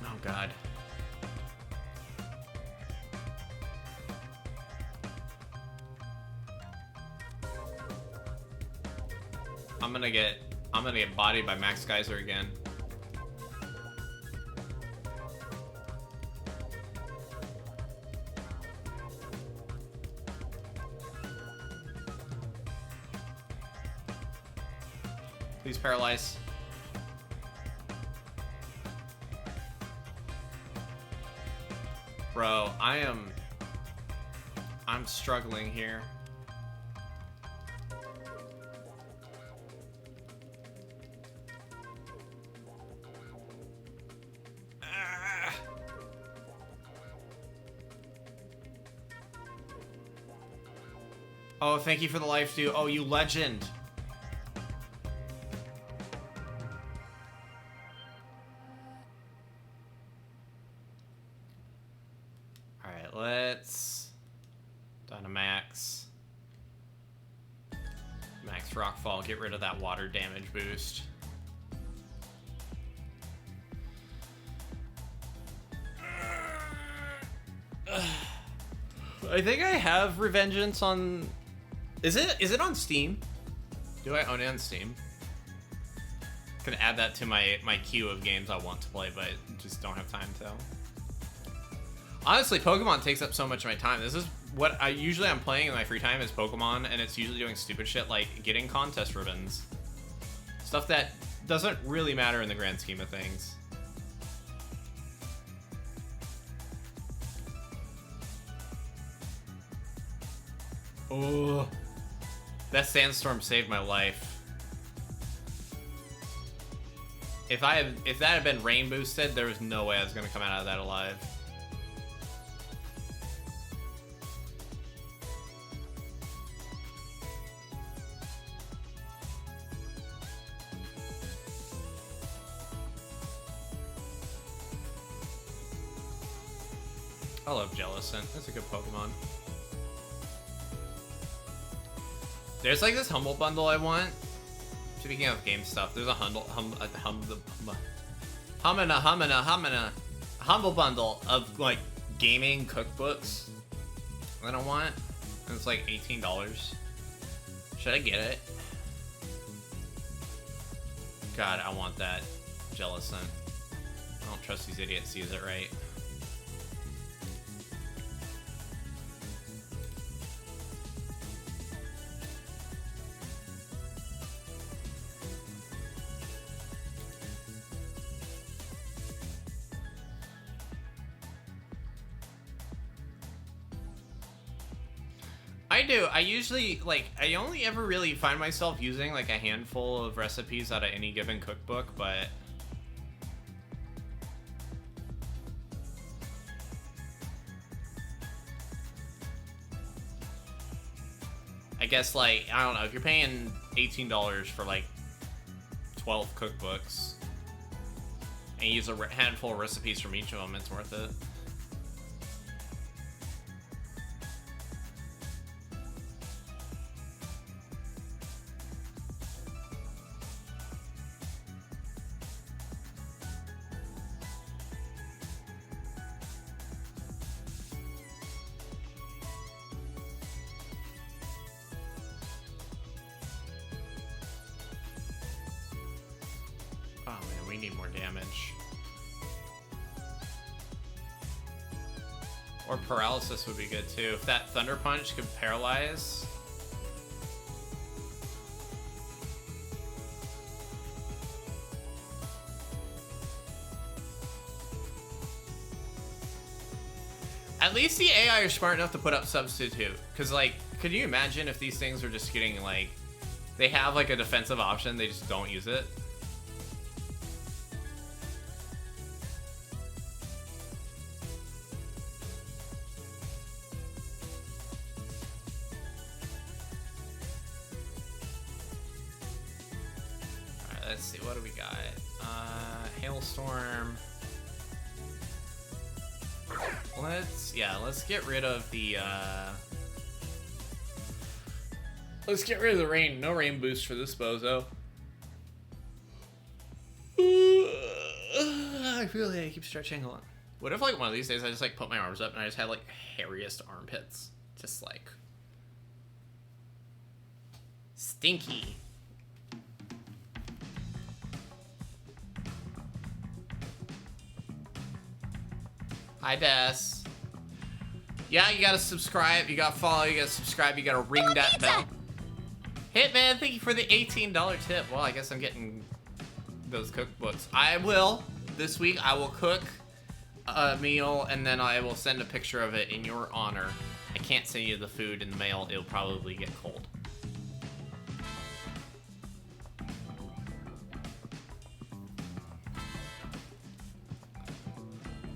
Oh god. I'm gonna get bodied by Max Geyser again. Please paralyze. Bro, I'm struggling here. Oh, thank you for the life, dude. Oh, you legend. Alright, let's... Down to max. Max rockfall. Get rid of that water damage boost. I think I have Revengeance on... Is it on Steam? Do I own it on Steam? Can add that to my queue of games I want to play, but just don't have time to. Honestly, Pokemon takes up so much of my time. This is what I'm playing in my free time is Pokemon, and it's usually doing stupid shit like getting contest ribbons. Stuff that doesn't really matter in the grand scheme of things. Oh, that sandstorm saved my life. If that had been rain boosted, there was no way I was gonna come out of that alive. I love Jellicent. That's a good Pokemon. There's like this Humble Bundle I want. Speaking of game stuff, there's a Humble Bundle of like gaming cookbooks that I want. And it's like $18. Should I get it? God, I want that Jellicent. I don't trust these idiots to use it right. I do. I usually, like, I only ever really find myself using, like, a handful of recipes out of any given cookbook, but... I guess, like, I don't know, if you're paying $18 for, like, 12 cookbooks, and you use a handful of recipes from each of them, it's worth it. Paralysis would be good too. If that Thunder Punch could paralyze. At least the AI are smart enough to put up Substitute. Because, like, could you imagine if these things are just getting, like, they have, like, a defensive option, they just don't use it? Let's get rid of the, let's get rid of the rain. No rain boost for this bozo. I feel like I keep stretching. Hold on. What if, like, one of these days I just, like, put my arms up and I just had, like, hairiest armpits? Just, like... stinky. Hi, Bess. Yeah, you gotta subscribe, you gotta follow, you gotta subscribe, you gotta ring that bell. Hitman, thank you for the $18 tip. Well, I guess I'm getting those cookbooks. I will, this week, I will cook a meal, and then I will send a picture of it in your honor. I can't send you the food in the mail. It'll probably get cold.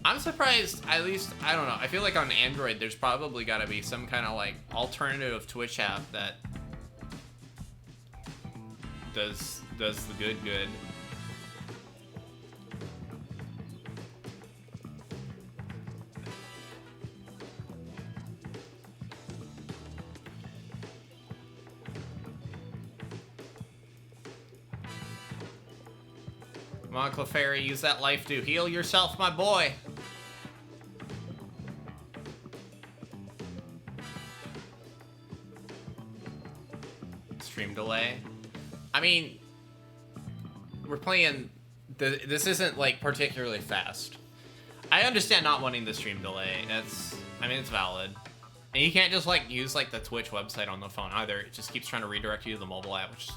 I'm surprised, at least, I don't know, I feel like on Android there's probably got to be some kind of like alternative Twitch app that does the good. Come on, Clefairy, use that life to heal yourself, my boy. Stream delay. I mean, we're playing. This isn't like particularly fast. I understand not wanting the stream delay. I mean, it's valid. And you can't just like use like the Twitch website on the phone either. It just keeps trying to redirect you to the mobile app, which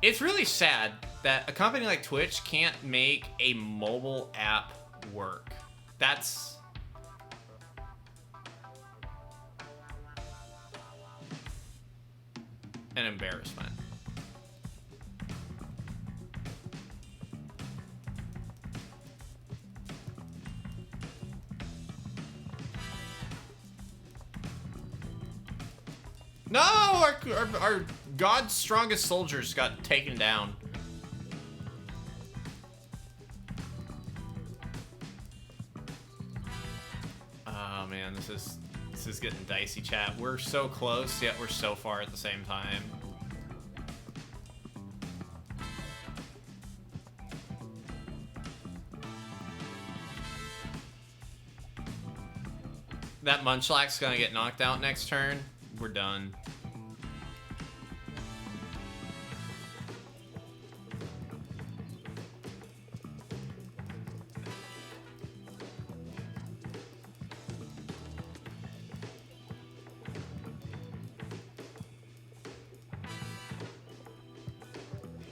it's really sad that a company like Twitch can't make a mobile app work. That's an embarrassment. No, our God's strongest soldiers got taken down. Oh man, this is getting dicey, chat. We're so close, yet we're so far at the same time. That Munchlax's gonna get knocked out next turn. We're done.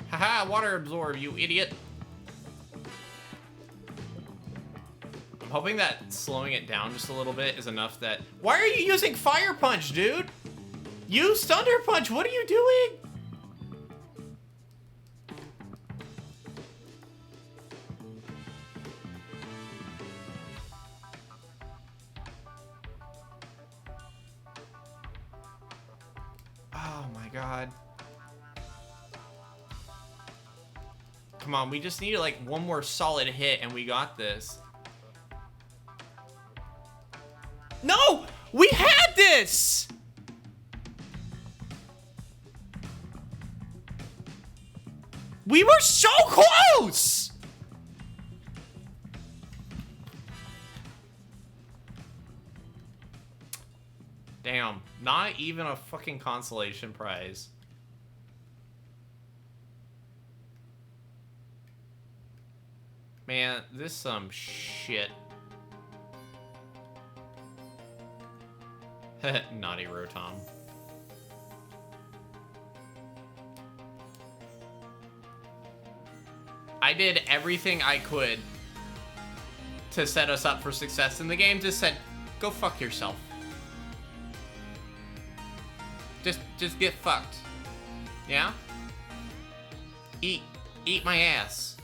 Haha, water absorb, you idiot. I'm hoping that slowing it down just a little bit is enough that... Why are you using Fire Punch, dude? Use Thunder Punch, what are you doing? Oh my god. Come on, we just need like one more solid hit and we got this. No! We had this! We were so close! Damn, not even a fucking consolation prize. Man, this some shit. Naughty Rotom. I did everything I could to set us up for success, and the game just said, go fuck yourself. Just get fucked. Yeah? Eat my ass.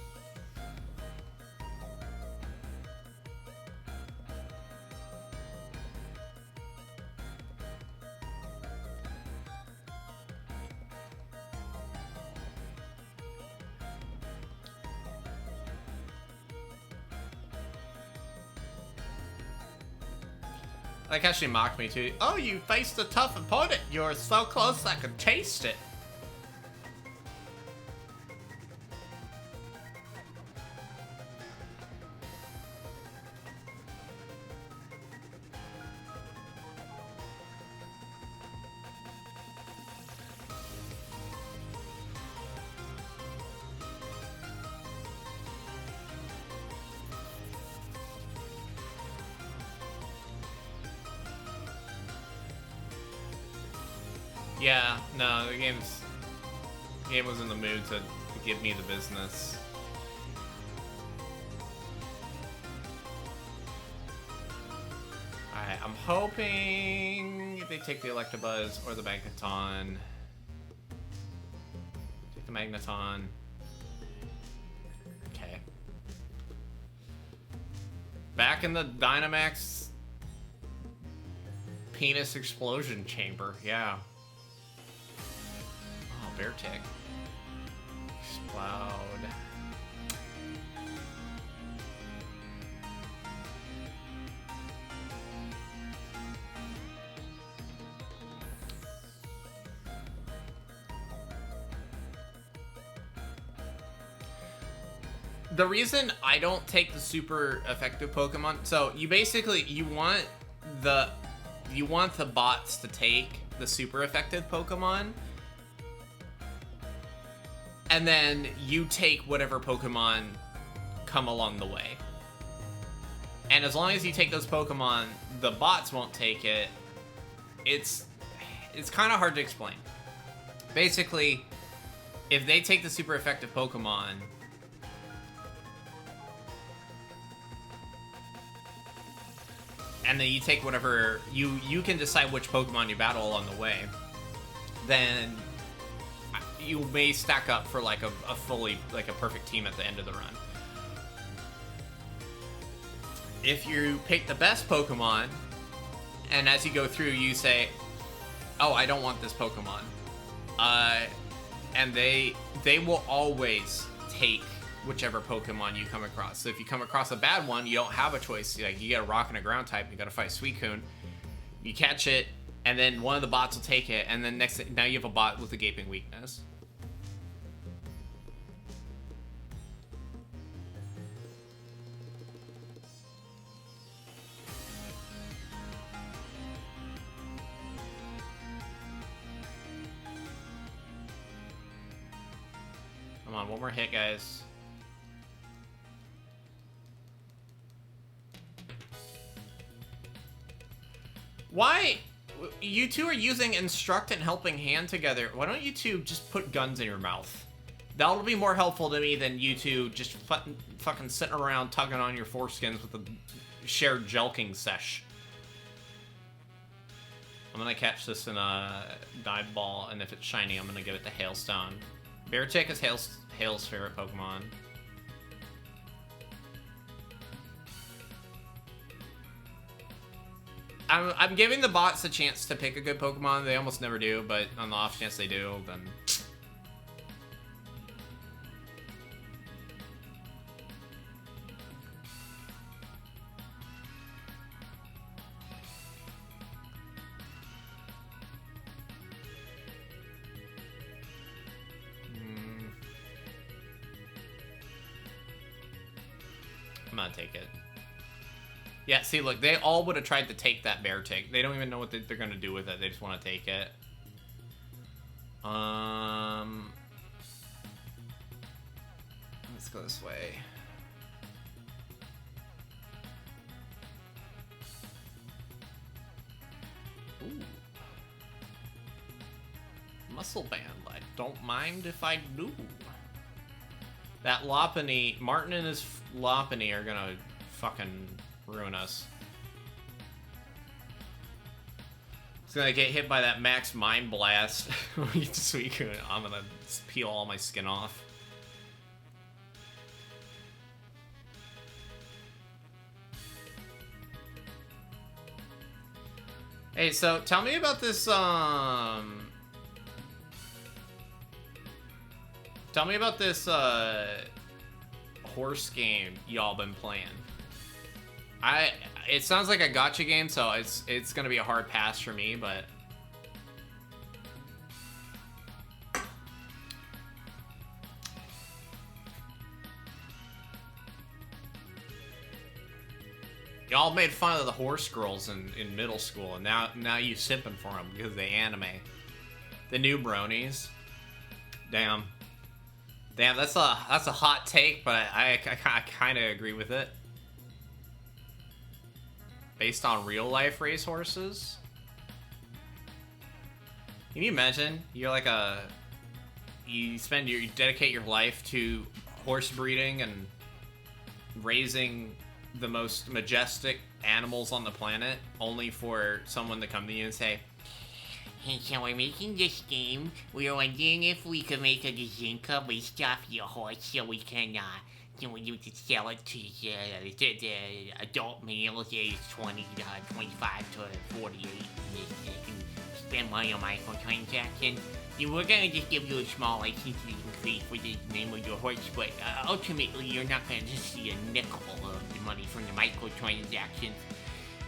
Like, actually mocked me too. Oh, you faced a tough opponent. You're so close I could taste it. Yeah, no, the game was in the mood to give me the business. hoping they take the Electabuzz or the Magneton. Take the Magneton. Okay. Back in the Dynamax penis explosion chamber, yeah. Oh, Beartick. Explode. The reason I don't take the super effective Pokemon, so you basically, you want the bots to take the super effective Pokemon, and then you take whatever Pokemon come along the way. And as long as you take those Pokemon, the bots won't take it. It's kind of hard to explain. Basically, if they take the super effective Pokemon, and then you take whatever, you can decide which Pokemon you battle along the way, then you may stack up for like a fully, like a perfect team at the end of the run. If you pick the best Pokemon, and as you go through you say, oh, I don't want this Pokemon, and they will always take whichever Pokemon you come across. So if you come across a bad one, you don't have a choice. Like, you get a rock and a ground type, you gotta fight Suicune. You catch it, and then one of the bots will take it, and then now you have a bot with a gaping weakness. Come on, one more hit, guys. Why? You two are using Instruct and Helping Hand together. Why don't you two just put guns in your mouth? That'll be more helpful to me than you two just fucking sitting around tugging on your foreskins with a shared jelking sesh. I'm gonna catch this in a dive ball, and if it's shiny, I'm gonna give it to Hailstone. Beartick is Hail's favorite Pokemon. I'm giving the bots a chance to pick a good Pokemon. They almost never do, but on the off chance they do, then... I'm gonna take it. Yeah, see, look, they all would have tried to take that Beartick. They don't even know what they're going to do with it. They just want to take it. Let's go this way. Ooh. Muscle Band. I don't mind if I do. That Lopunny, Martin and his Lopunny are going to fucking... ruin us. It's gonna get hit by that max Mind Blast. Suicune, I'm gonna peel all my skin off. Hey, so tell me about this, tell me about this, horse game y'all been playing. It sounds like a gacha game, so it's gonna be a hard pass for me, but y'all made fun of the horse girls in middle school, and now you simping for them because they anime. The new bronies. Damn, that's a hot take, but I kind of agree with it. Based on real life racehorses? Can you imagine? You're like you dedicate your life to horse breeding and raising the most majestic animals on the planet, only for someone to come to you and say, "Hey, so we're making this game. We were wondering if we could make a gazinka based off your horse so we can, you could sell it to the adult males aged 25 to 48. They can spend money on microtransactions. We're gonna just give you a small licensing fee for the name of your horse, but ultimately you're not gonna just see a nickel of the money from the microtransactions,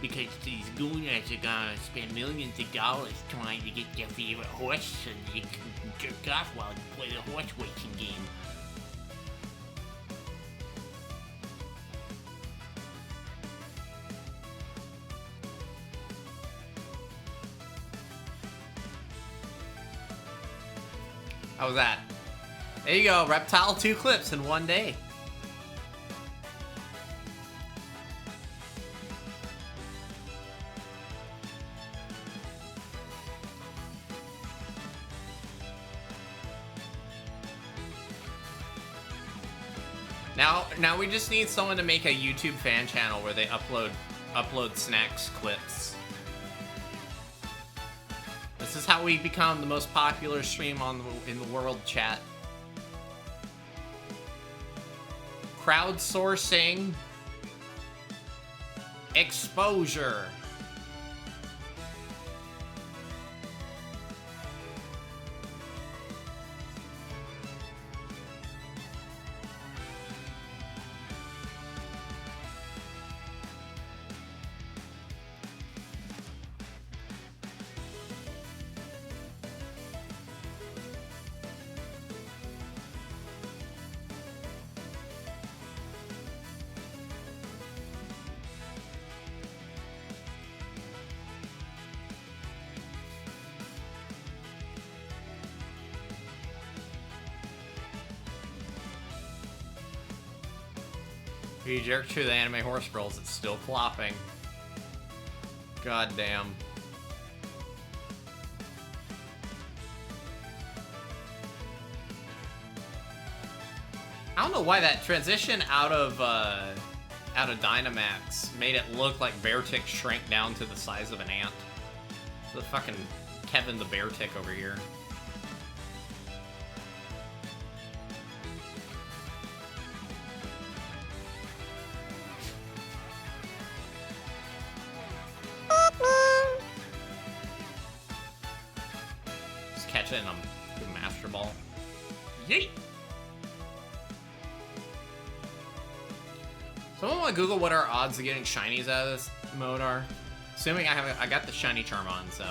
because these gooners are gonna spend millions of dollars trying to get their favorite horse so they can jerk off while they play the horse racing game." How was that? There you go, Reptile 2 clips in one day. Now we just need someone to make a YouTube fan channel where they upload snacks clips. This is how we become the most popular stream in the world, chat. Crowdsourcing. Exposure. You jerk through the anime horse rolls, it's still flopping. God damn. I don't know why that transition out of Dynamax made it look like Beartick shrank down to the size of an ant. The fucking Kevin the Beartick over here. And I'm good Master Ball. Yeet! Someone want to Google what our odds of getting shinies out of this mode are? Assuming I got the shiny charm on, so.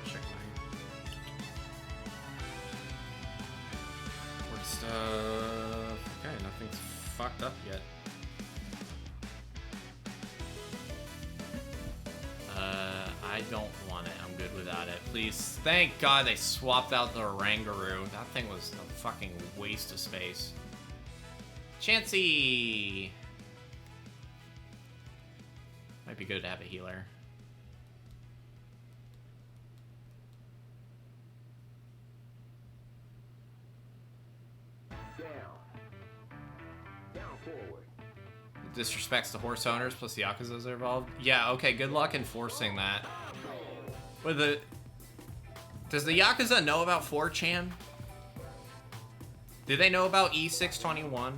Check my work stuff. Okay, nothing's fucked up yet. I don't want it. I'm good without it. Please. Thank God they swapped out the Rangaroo. That thing was a fucking waste of space. Chansey! Might be good to have a healer. Disrespects the horse owners plus the Yakuzas are involved. Yeah, okay, good luck enforcing that. Does the Yakuza know about 4chan? Do they know about E621?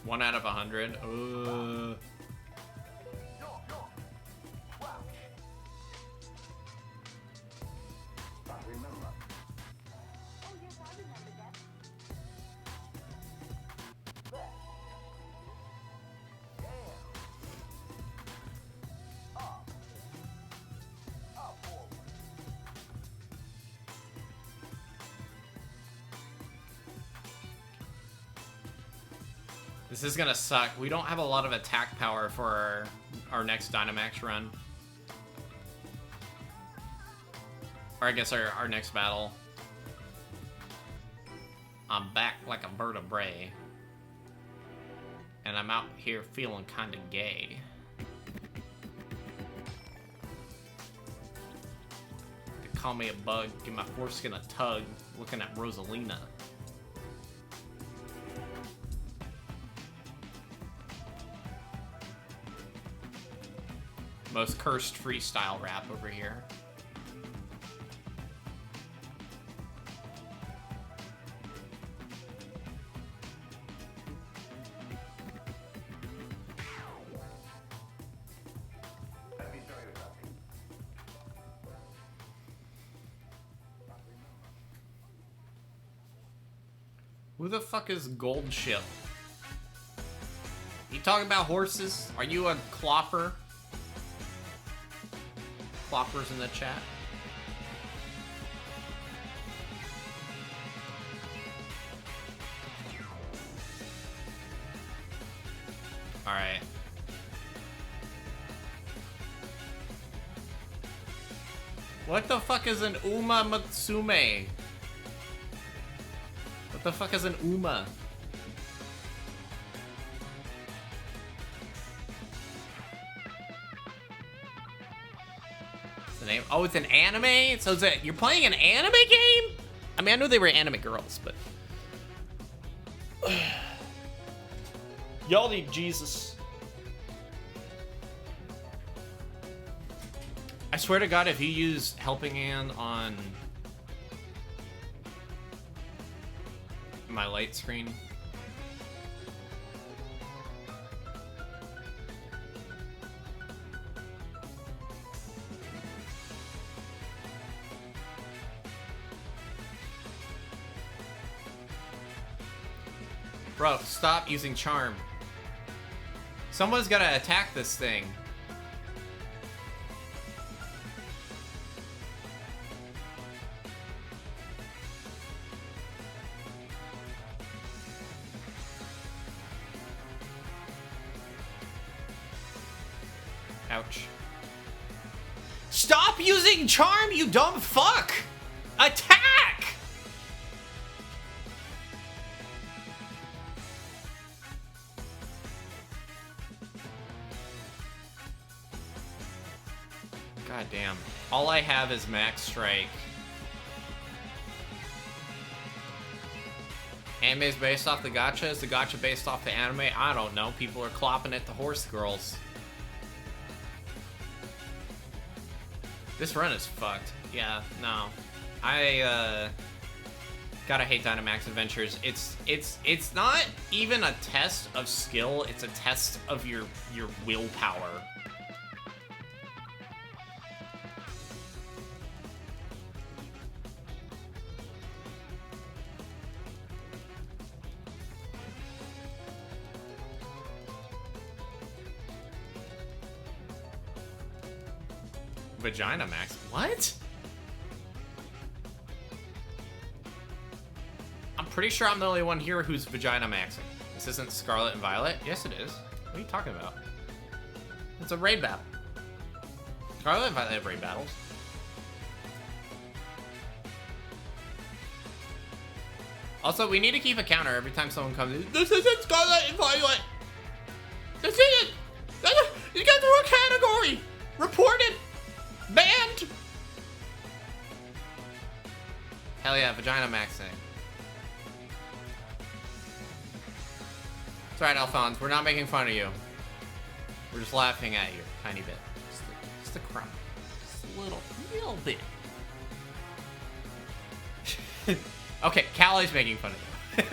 One out of 100. This is gonna suck. We don't have a lot of attack power for our next Dynamax run. Or I guess our next battle. I'm back like a vertebrae. And I'm out here feeling kinda gay. They call me a bug, give my foreskin a tug, looking at Rosalina. Most cursed freestyle rap over here. Who the fuck is Gold Ship? You talking about horses? Are you a clopper? Cloppers in the chat. Alright. What the fuck is an Uma Matsume? What the fuck is an Uma? The name? Oh, it's an anime? So is it, you're playing an anime game? I mean, I knew they were anime girls, but... Y'all need Jesus. I swear to God, if you use Helping Hand on my light screen, bro, stop using charm. Someone's gotta attack this thing. Ouch. Stop using charm, you dumb fuck! Attack! God damn. All I have is Max Strike. Anime is based off the gacha? Is the gacha based off the anime? I don't know. People are clopping at the horse girls. This run is fucked. Yeah, no. I gotta hate Dynamax Adventures. It's not even a test of skill, it's a test of your willpower. Vagina Max? What? I'm pretty sure I'm the only one here who's Vagina Maxing. This isn't Scarlet and Violet? Yes, it is. What are you talking about? It's a raid battle. Scarlet and Violet have raid battles. Also, we need to keep a counter every time someone comes in. This isn't Scarlet and Violet! This isn't! You got the wrong category! Reported! Banned! Hell yeah, Vagina Maxing. It's alright, Alphonse. We're not making fun of you. We're just laughing at you a tiny bit. Just a crumb. Just a little bit. Okay, Callie's making fun of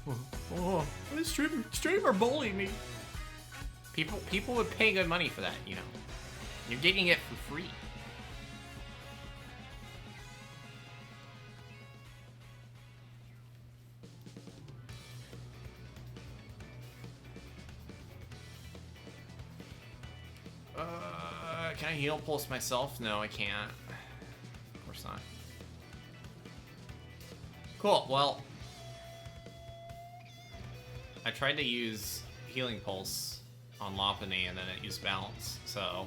you. Oh, this streamer bullying me. People would pay good money for that, you know. You're getting it for free. Can I heal pulse myself? No, I can't. Of course not. Cool, well. I tried to use healing pulse on Lopunny and then it used balance, so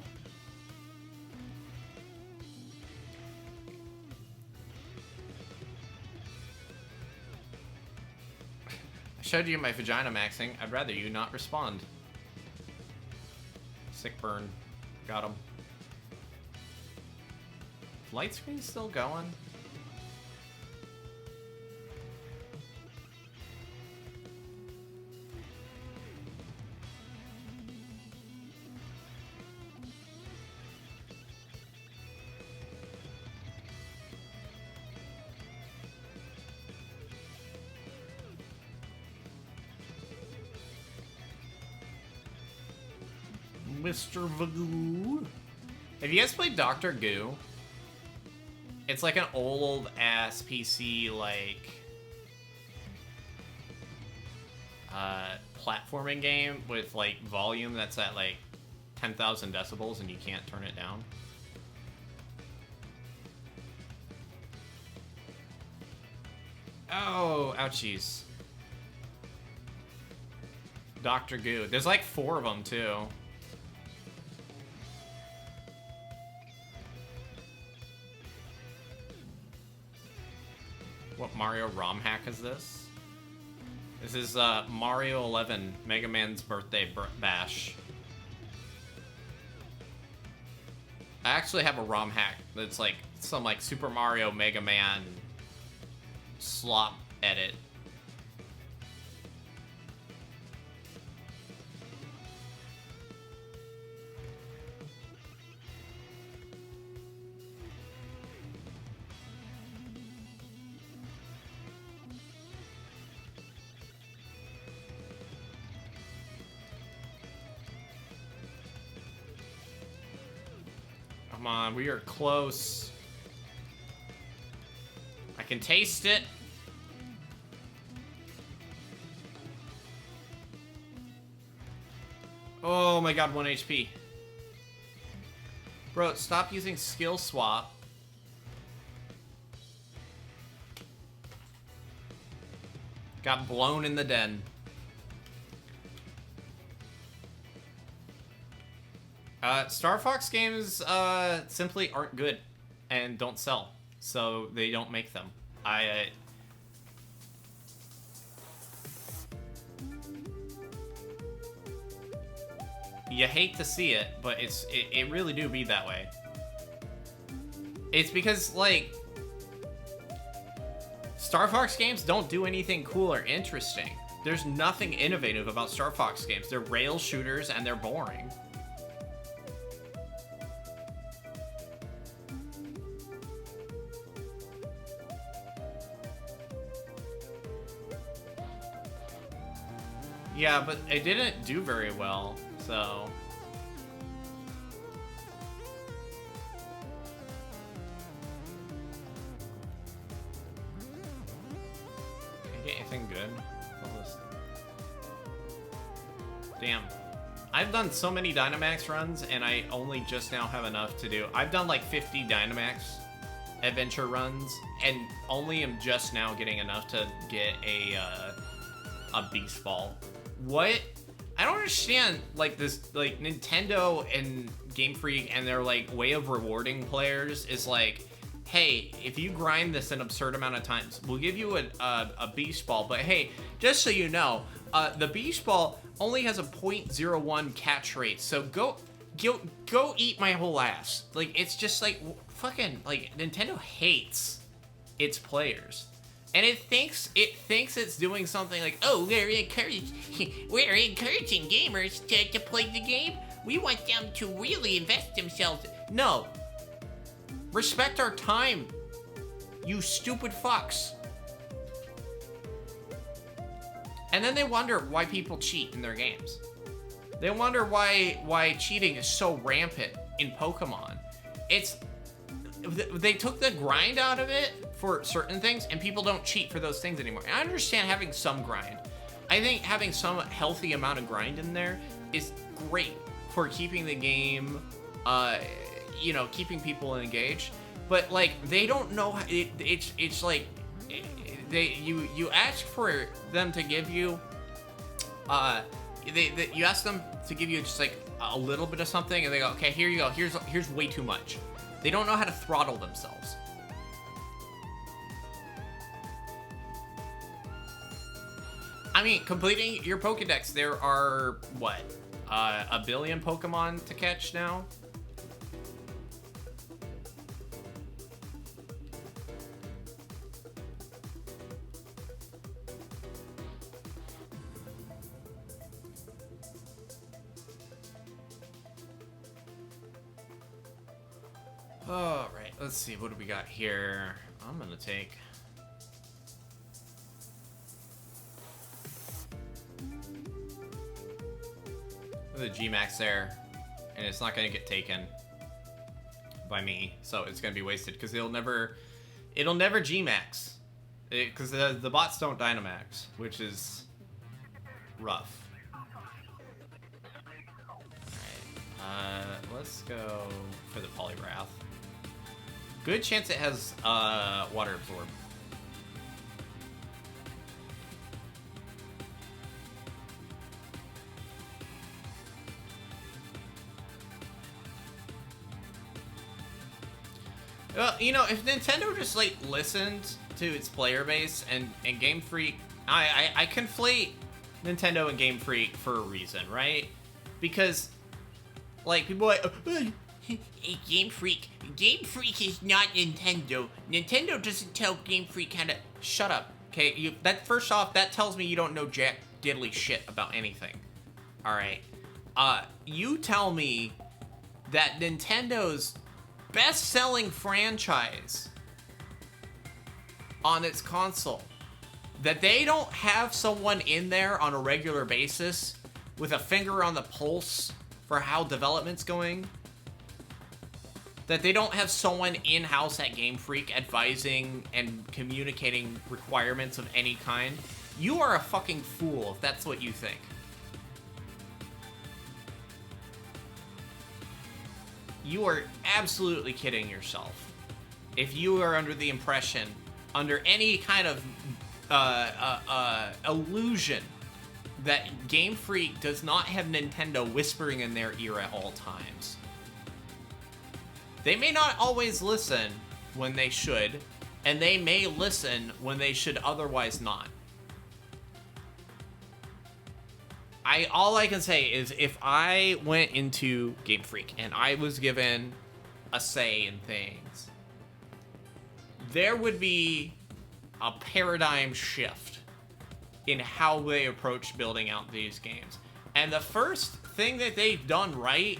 showed you my vagina maxing. I'd rather you not respond. Sick burn. Got him. Light screen's still going? Mr. Vagoo. Have you guys played Dr. Goo? It's like an old ass PC like platforming game with like volume that's at like 10,000 decibels and you can't turn it down. Oh, ouchies. Dr. Goo. There's like 4 of them too. What Mario ROM hack is this? This is Mario 11, Mega Man's birthday bash. I actually have a ROM hack that's like some like Super Mario Mega Man slop edit. Come on, we are close. I can taste it. Oh my god, 1 HP. Bro, stop using skill swap. Got blown in the den. Star Fox games simply aren't good and don't sell, so they don't make them. You hate to see it, but it really do be that way. It's because like Star Fox games don't do anything cool or interesting. There's nothing innovative about Star Fox games. They're rail shooters and they're boring. Yeah, but it didn't do very well, so... Can I get anything good? Damn. I've done so many Dynamax runs, and I only just now have enough to do... I've done like 50 Dynamax adventure runs, and only am just now getting enough to get a Beast Ball. What? I don't understand, like, this, like, Nintendo and Game Freak and their, like, way of rewarding players is like, hey, if you grind this an absurd amount of times, we'll give you a Beast Ball, but hey, just so you know, the Beast Ball only has a 0.01 catch rate, so go eat my whole ass. Like, it's just, like, fucking, like, Nintendo hates its players. And it thinks it's doing something like, oh, we're encouraging gamers to play the game. We want them to really invest themselves. No. Respect our time, you stupid fucks. And then they wonder why people cheat in their games. They wonder why cheating is so rampant in Pokemon. They took the grind out of it for certain things, and people don't cheat for those things anymore. And I understand having some grind. I think having some healthy amount of grind in there is great for keeping the game, you know, keeping people engaged. But like, they don't know how, it's like you ask for them to give you, you ask them to give you just like a little bit of something, and they go, okay, here you go. Here's way too much. They don't know how to throttle themselves. I mean, completing your Pokedex, there are, what, 1 billion Pokemon to catch now? All right, let's see, what do we got here? I'm gonna take... the G-Max there, and it's not gonna get taken by me, so it's gonna be wasted, because it'll never G-Max, because the bots don't Dynamax, which is rough. Alright, let's go for the Poliwrath. Good chance it has Water Absorb. Well, you know, if Nintendo just, like, listened to its player base and Game Freak... I conflate Nintendo and Game Freak for a reason, right? Because, like, people are like, Game Freak is not Nintendo. Nintendo doesn't tell Game Freak how to... Shut up, okay? First off, that tells me you don't know jack diddly shit about anything. Alright. You tell me that Nintendo's best-selling franchise on its console, that they don't have someone in there on a regular basis with a finger on the pulse for how development's going, that they don't have someone in-house at Game Freak advising and communicating requirements of any kind, you are a fucking fool if that's what you think. You are absolutely kidding yourself if you are under the impression, under any kind of illusion, that Game Freak does not have Nintendo whispering in their ear at all times. They may not always listen when they should, and they may listen when they should otherwise not. All I can say is, if I went into Game Freak and I was given a say in things, there would be a paradigm shift in how they approach building out these games. And the first thing that they've done right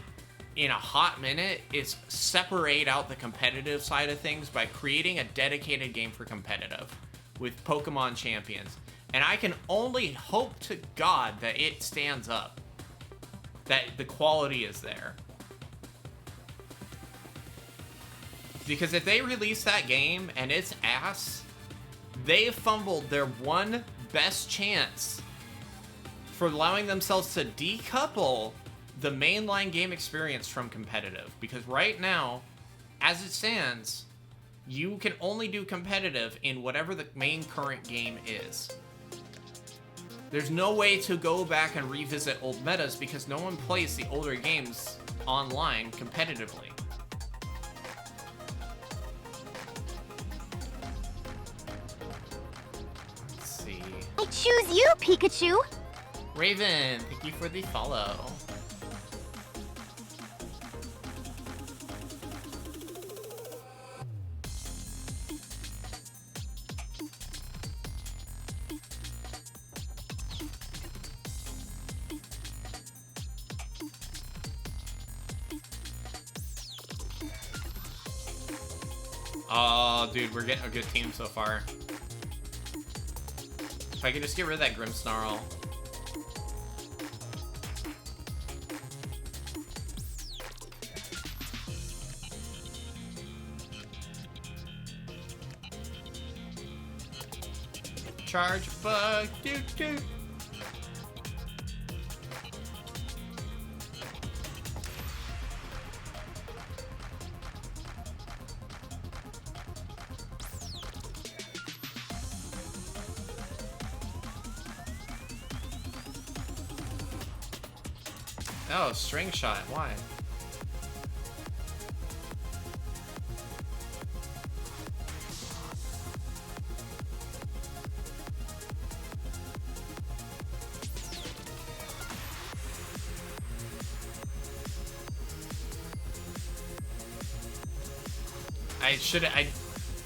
in a hot minute is separate out the competitive side of things by creating a dedicated game for competitive with Pokemon Champions. And I can only hope to God that it stands up, that the quality is there. Because if they release that game and it's ass, they fumbled their one best chance for allowing themselves to decouple the mainline game experience from competitive. Because right now, as it stands, you can only do competitive in whatever the main current game is. There's no way to go back and revisit old metas because no one plays the older games online competitively. Let's see. I choose you, Pikachu! Raven, thank you for the follow. Oh, dude, we're getting a good team so far. If I could just get rid of that Grimmsnarl. Charge bug, doot. Oh, string shot, why?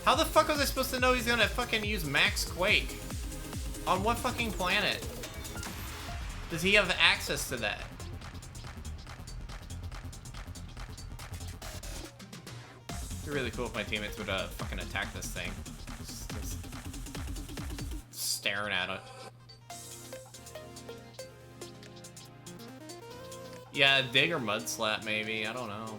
How the fuck was I supposed to know he's gonna fucking use Max Quake? On what fucking planet does he have access to that? It'd be really cool if my teammates would fucking attack this thing. Just staring at it. Yeah, dig or mud slap maybe, I don't know.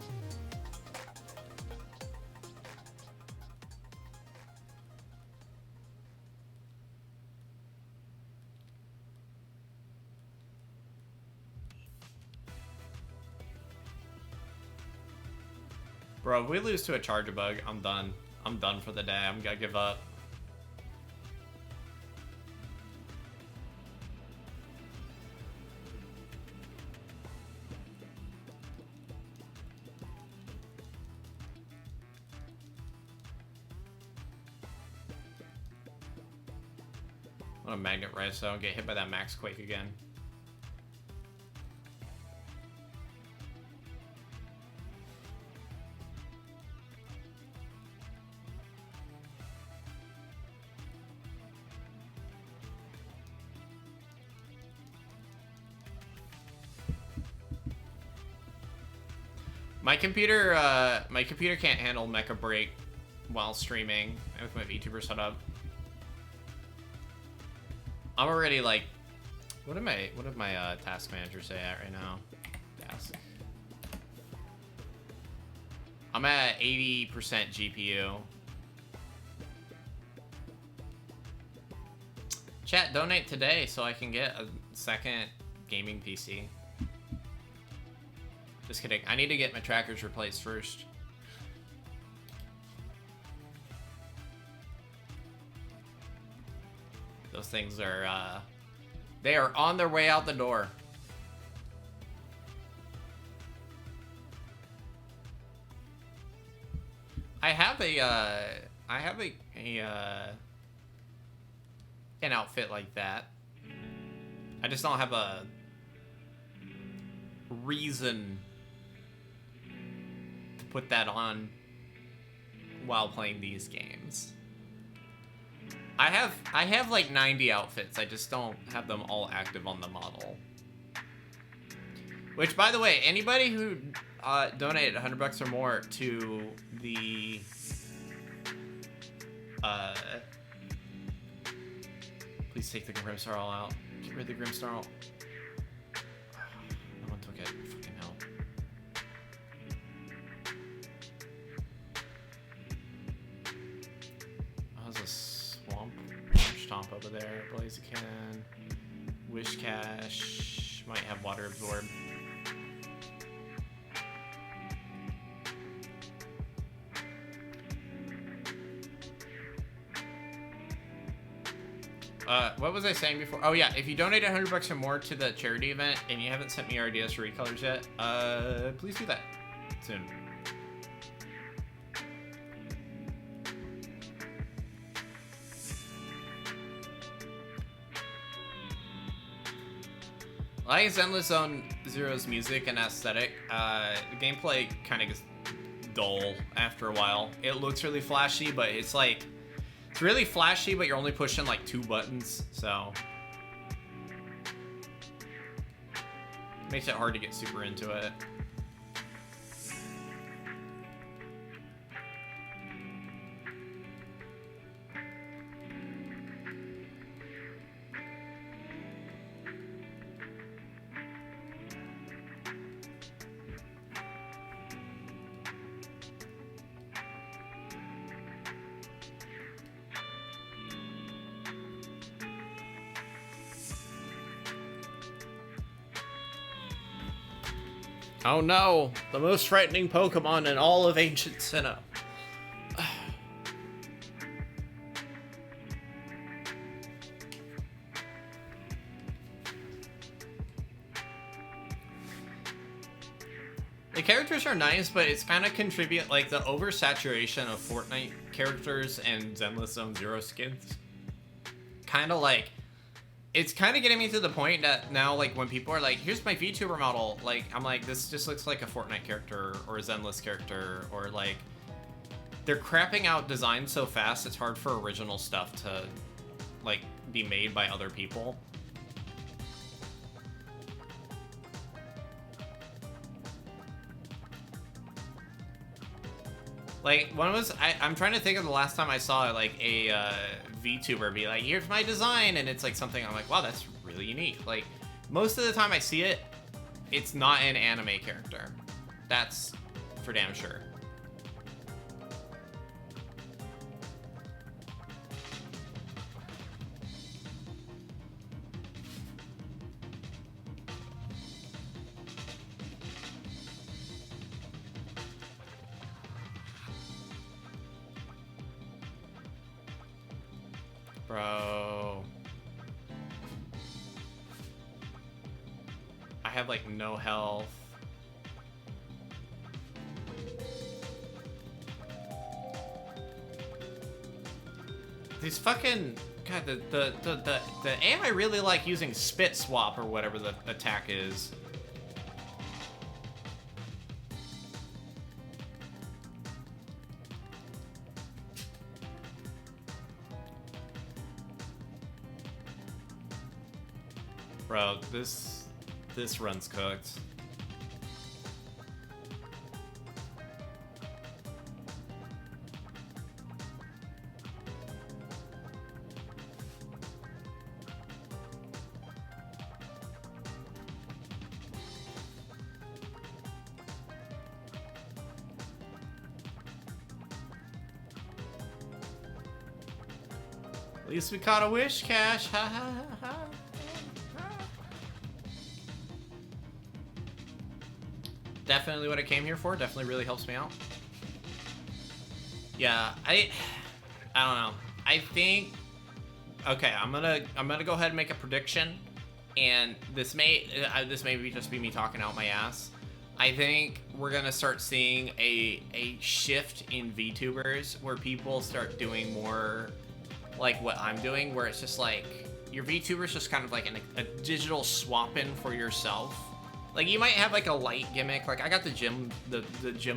Bro, if we lose to a charger bug, I'm done. I'm done for the day. I'm gonna give up. I'm gonna magnet rise so I don't get hit by that Max Quake again. My computer can't handle Mecha Break while streaming with my VTuber setup. I'm already like, what did my task manager say at right now? Task. I'm at 80% GPU. Chat, donate today so I can get a second gaming PC. Just kidding. I need to get my trackers replaced first. Those things are, they are on their way out the door. I have an outfit like that. I just don't have a reason to put that on while playing these games. I have like 90 outfits. I just don't have them all active on the model. Which, by the way, anybody who donated $100 or more to the please take the Grimstar all out. Get rid of the Grimstar all. No one took it. Fucking hell. Oh, there's a swamp stomp over there. Blaziken. Wish Cache. Might have water absorb. What was I saying before? Oh yeah, if you donate $100 or more to the charity event and you haven't sent me your ideas for recolors yet, please do that soon. I like Zenless Zone Zero's music and aesthetic. The gameplay kind of gets dull after a while. It looks really flashy, but it's like, it's really flashy, but you're only pushing like 2 buttons, so makes it hard to get super into it. Oh no, the most frightening Pokemon in all of Ancient Sinnoh. The characters are nice, but it's kind of contribute, like the oversaturation of Fortnite characters and Zenless Zone Zero skins. Kind of like, it's kind of getting me to the point that now, like, when people are like, here's my VTuber model, like, I'm like, this just looks like a Fortnite character or a Zenless character, or like, they're crapping out designs so fast, it's hard for original stuff to, like, be made by other people. Like, one was, I'm trying to think of the last time I saw, like, a VTuber be like, here's my design, and it's, like, something I'm like, wow, that's really unique. Like, most of the time I see it, it's not an anime character. That's for damn sure. Bro. I have, like, no health. These fucking... God, the AI really like using spit swap or whatever the attack is. Bro, this run's cooked. At least we caught a wish cache. Ha ha ha ha. Definitely what I came here for. Definitely really helps me out. Yeah, I don't know. I think, okay, I'm gonna go ahead and make a prediction, and this may be just be me talking out my ass. I think we're gonna start seeing a shift in VTubers where people start doing more like what I'm doing, where it's just like your VTuber's just kind of like a digital swap-in for yourself. Like, you might have like a light gimmick, like I got the gym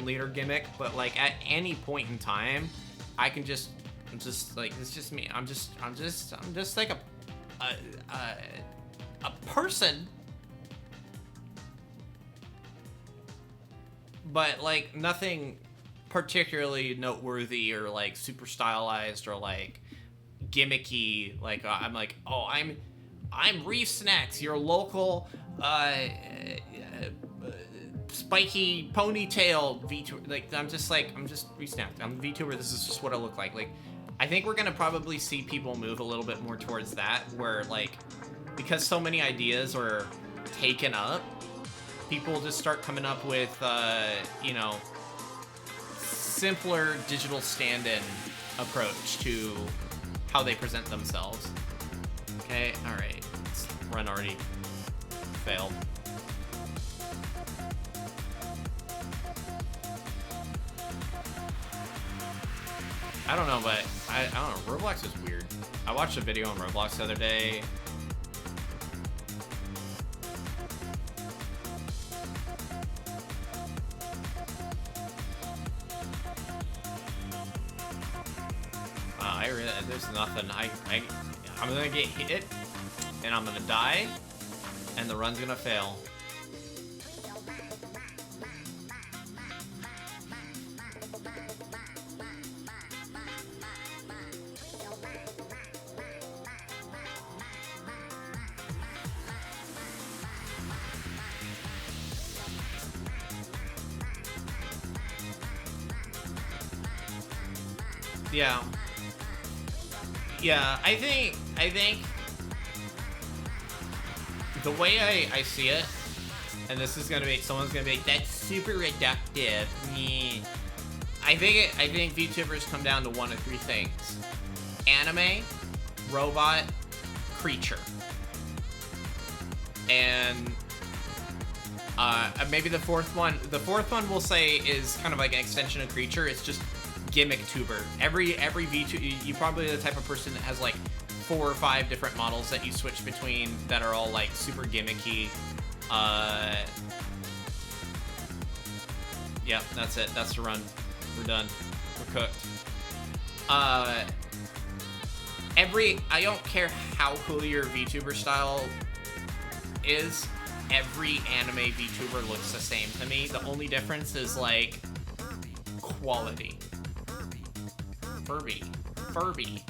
leader gimmick, but like at any point in time, I'm just like, it's just me. I'm just like a person, but like nothing particularly noteworthy or like super stylized or like gimmicky. Like I'm like, oh, I'm ReefSnax, your local spiky ponytail VTuber. Like, I'm just ReefSnax. I'm a VTuber. This is just what I look like. Like, I think we're gonna probably see people move a little bit more towards that, where like, because so many ideas are taken up, people just start coming up with you know, simpler digital stand-in approach to how they present themselves. Okay, all right. This run already failed. I don't know, but I don't know. Roblox is weird. I watched a video on Roblox the other day. There's nothing. I'm gonna get hit, and I'm gonna die, and the run's gonna fail. Yeah, I think the way I see it, and this is gonna be, someone's gonna be like, that's super reductive. I think VTubers come down to one of three things: anime, robot, creature. And maybe the fourth one we'll say is kind of like an extension of creature. It's just gimmick tuber. Every VTuber, you probably the type of person that has like 4 or 5 different models that you switch between that are all like super gimmicky. Yeah, that's it. That's the run. We're done. We're cooked. I don't care how cool your VTuber style is, every anime VTuber looks the same to me. The only difference is, like, quality. Furby. Furby.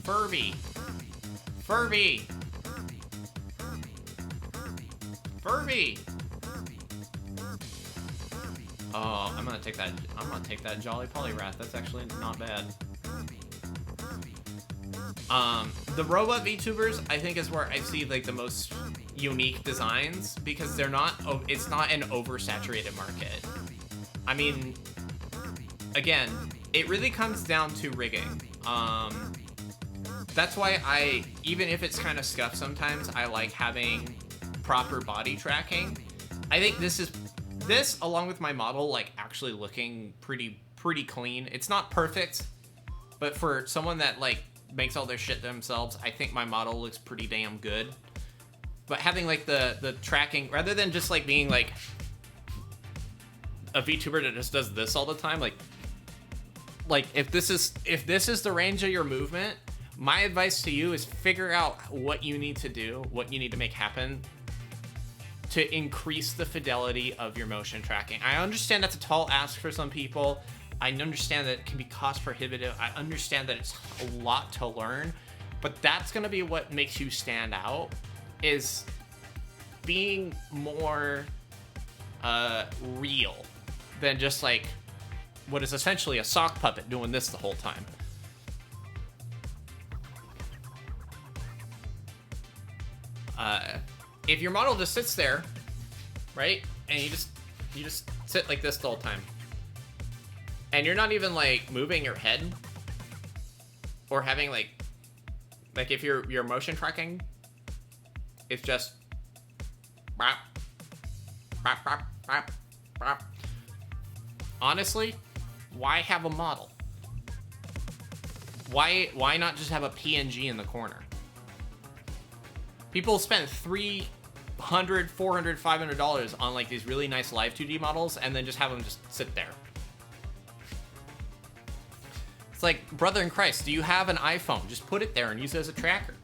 Furby. Furby. Furby. Oh, I'm gonna take that Jolly Polyrath. That's actually not bad. The robot VTubers, I think, is where I see, like, the most unique designs, because they're not, it's not an oversaturated market. I mean, again, it really comes down to rigging. That's why even if it's kind of scuffed sometimes, I like having proper body tracking. I think this, along with my model, like, actually looking pretty clean. It's not perfect, but for someone that, like, makes all their shit themselves, I think my model looks pretty damn good. But having, like, the tracking, rather than just, like, being, like, a VTuber that just does this all the time, like if this is the range of your movement, my advice to you is figure out what you need to do, what you need to make happen to increase the fidelity of your motion tracking. I understand that's a tall ask for some people. I understand that it can be cost prohibitive. I understand that it's a lot to learn, but that's gonna be what makes you stand out, is being more real than just, like, what is essentially a sock puppet doing this the whole time. If your model just sits there, right, and you just sit like this the whole time, and you're not even, like, moving your head or having, like if your motion tracking, it's just bop, bop, bop, bop, bop. Honestly, why have a model? Why not just have a PNG in the corner? People spend $300, $400, $500 on, like, these really nice live 2D models, and then just have them just sit there. It's like, brother in Christ, do you have an iPhone? Just put it there and use it as a tracker.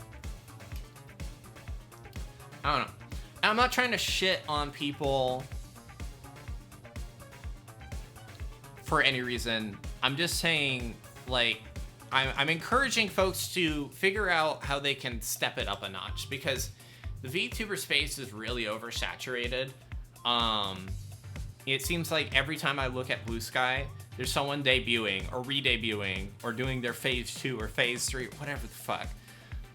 I don't know. I'm not trying to shit on people for any reason. I'm just saying, like, I'm encouraging folks to figure out how they can step it up a notch, because the VTuber space is really oversaturated. It seems like every time I look at Blue Sky, there's someone debuting or re-debuting or doing their phase 2 or phase 3, whatever the fuck.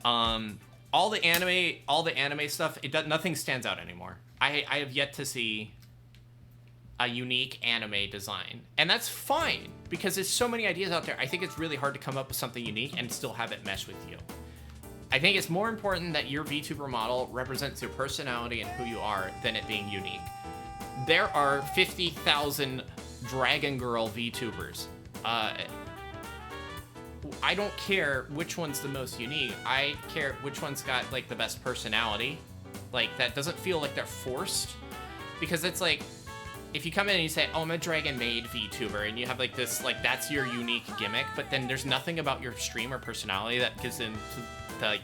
All the anime stuff, nothing stands out anymore. I have yet to see a unique anime design, and that's fine, because there's so many ideas out there. I think it's really hard to come up with something unique and still have it mesh with you. I think it's more important that your VTuber model represents your personality and who you are than it being unique. There are 50,000 Dragon Girl VTubers. I don't care which one's the most unique. I care which one's got, like, the best personality. Like, that doesn't feel like they're forced. Because it's like, if you come in and you say, oh, I'm a Dragon Maid VTuber, and you have, like, this, like, that's your unique gimmick, but then there's nothing about your stream or personality that gives into, like,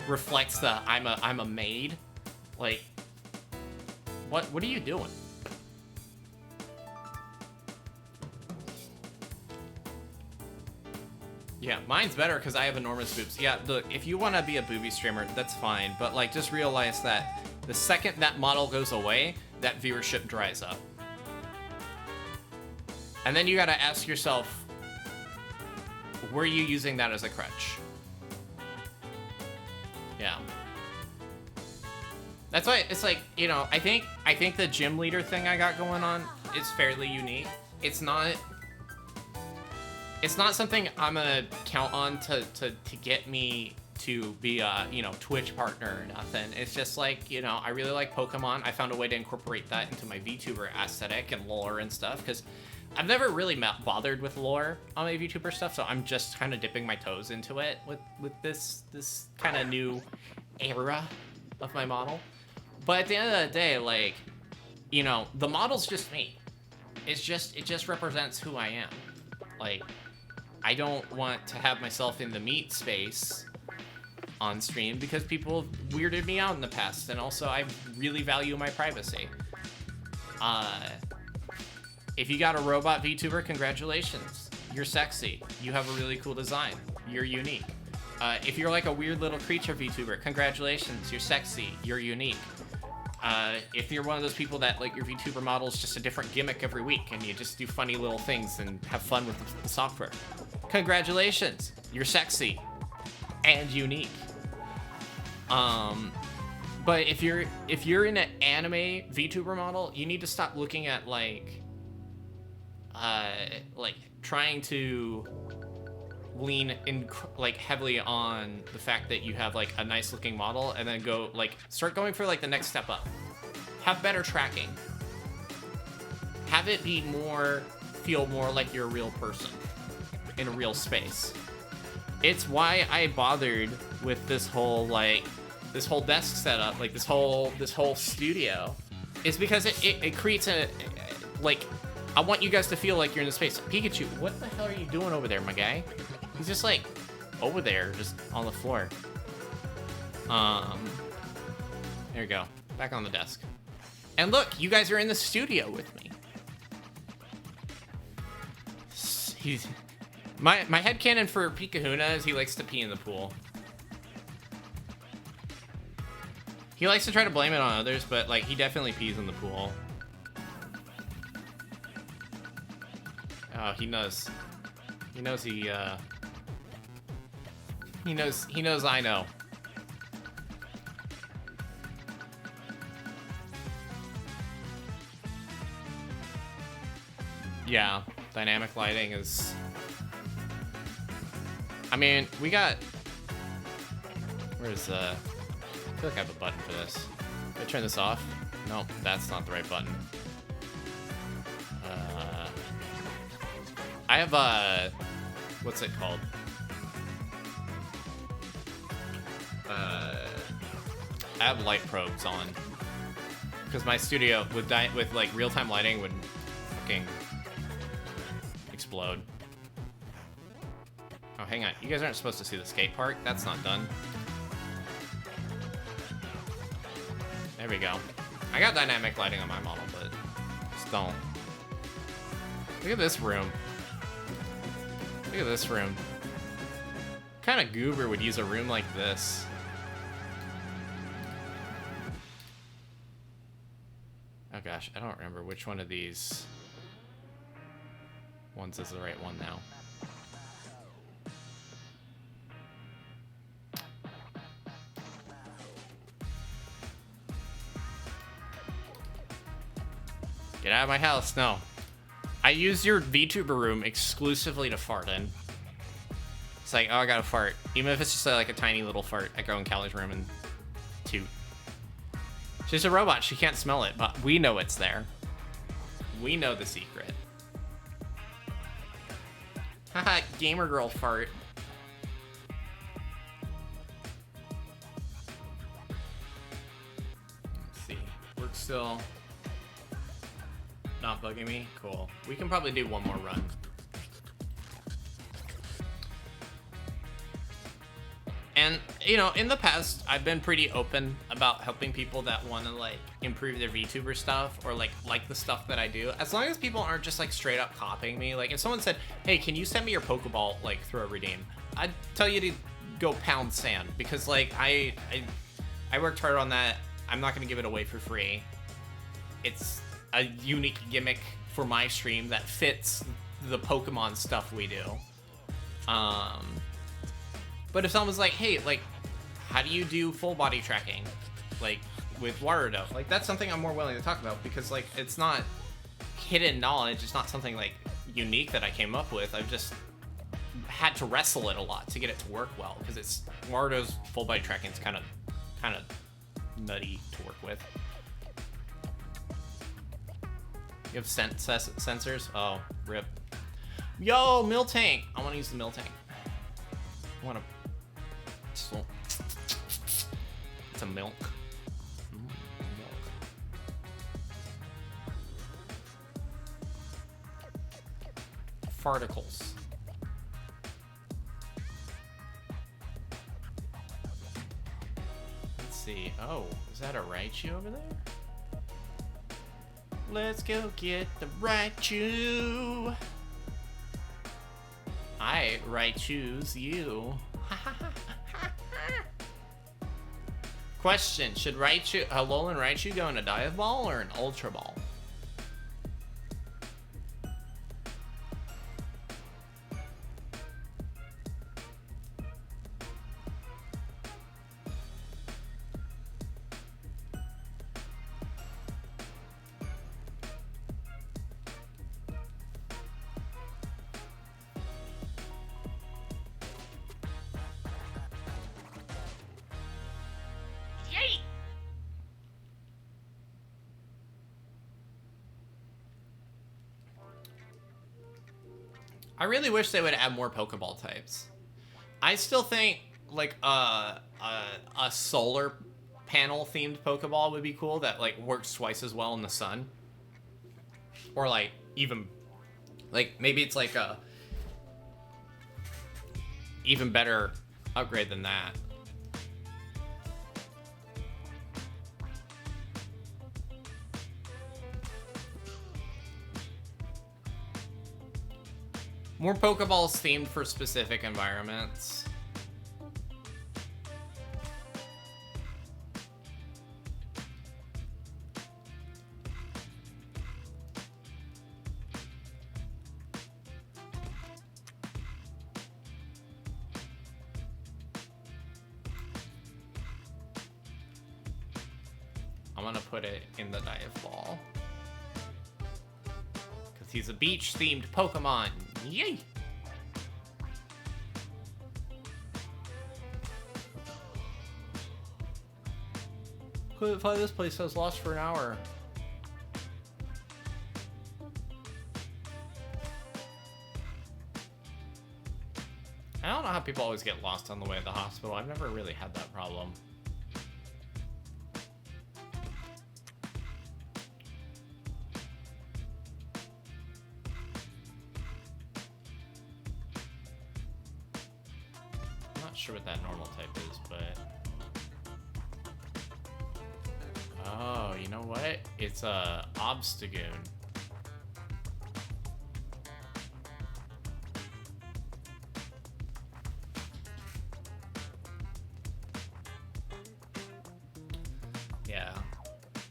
reflects the I'm a maid. Like, what are you doing? Yeah, mine's better because I have enormous boobs. Yeah, look, if you want to be a booby streamer, that's fine, but, like, just realize that the second that model goes away, that viewership dries up. And then you gotta ask yourself, were you using that as a crutch? Yeah. That's why it's like, you know, I think the gym leader thing I got going on is fairly unique. It's not something I'm gonna count on to get me to be a, you know, Twitch partner or nothing. It's just like, you know, I really like Pokemon. I found a way to incorporate that into my VTuber aesthetic and lore and stuff, because I've never really bothered with lore on my VTuber stuff, so I'm just kind of dipping my toes into it with this kind of new era of my model. But at the end of the day, like, you know, the model's just me. It just represents who I am. Like, I don't want to have myself in the meat space on stream because people weirded me out in the past, and also I really value my privacy. If you got a robot VTuber, congratulations. You're sexy. You have a really cool design. You're unique. If you're like a weird little creature VTuber, congratulations. You're sexy. You're unique. If you're one of those people that like your VTuber model is just a different gimmick every week and you just do funny little things and have fun with the software, congratulations. You're sexy and unique. But if you're in an anime VTuber model, you need to stop looking at like trying to lean in like heavily on the fact that you have like a nice looking model and then go like start going for like the next step up. Have better tracking. Have it be feel more like you're a real person in a real space. It's why I bothered with this whole desk setup, like this whole studio, is because it creates a like, I want you guys to feel like you're in the space. Pikachu, what the hell are you doing over there, my guy? He's just like over there, just on the floor. There you go, back on the desk. And look, you guys are in the studio with me. My headcanon for Pikahuna is he likes to pee in the pool. He likes to try to blame it on others, but like he definitely pees in the pool. Oh, he knows. He knows he knows I know. Yeah, dynamic lighting is... I mean, we got... Where's I feel like I have a button for this. Can I turn this off? Nope, that's not the right button. I have what's it called? I have light probes on because my studio with like real-time lighting would fucking explode. Oh, hang on. You guys aren't supposed to see the skate park. That's not done. There we go. I got dynamic lighting on my model, but just don't. Look at this room. Look at this room. What kind of goober would use a room like this? Oh gosh, I don't remember which one of these ones is the right one now. Get out of my house, no. I use your VTuber room exclusively to fart in. It's like, oh, I gotta fart. Even if it's just like a tiny little fart, I go in Callie's room and toot. She's a robot, she can't smell it, but we know it's there. We know the secret. Haha, gamer girl fart. Let's see, works still. Not bugging me? Cool. We can probably do one more run. And, you know, in the past, I've been pretty open about helping people that want to, like, improve their VTuber stuff or, like the stuff that I do. As long as people aren't just, like, straight up copying me. Like, if someone said, hey, can you send me your Pokeball, like, through a redeem? I'd tell you to go pound sand because, like, I worked hard on that. I'm not going to give it away for free. It's a unique gimmick for my stream that fits the Pokemon stuff we do. But if someone's like, hey, like, how do you do full body tracking? Like, with Warudo? Like, that's something I'm more willing to talk about because, like, it's not hidden knowledge. It's not something, like, unique that I came up with. I've just had to wrestle it a lot to get it to work well because it's... Warudo's full body tracking is kind of nutty to work with. You have sensors? Oh, rip. Yo, Miltank! I want to use the Miltank. I want to... It's a milk. Milk. Farticles. Oh, is that a Raichu over there? Let's go get the Raichu. I Raichu's you. Question, should Alolan Raichu go in a Dive Ball or an Ultra Ball? I really wish they would add more Pokeball types. I still think like a solar panel themed Pokeball would be cool that like works twice as well in the sun. Or like even like maybe it's like a even better upgrade than that. More Pokeballs themed for specific environments. I'm gonna put it in the Dive Ball. Because he's a beach-themed Pokemon. Yay! Couldn't find this place. I was lost for an hour. I don't know how people always get lost on the way to the hospital. I've never really had that problem. I'm not sure what that normal type is, but... Oh, you know what? It's a Obstagoon. Yeah.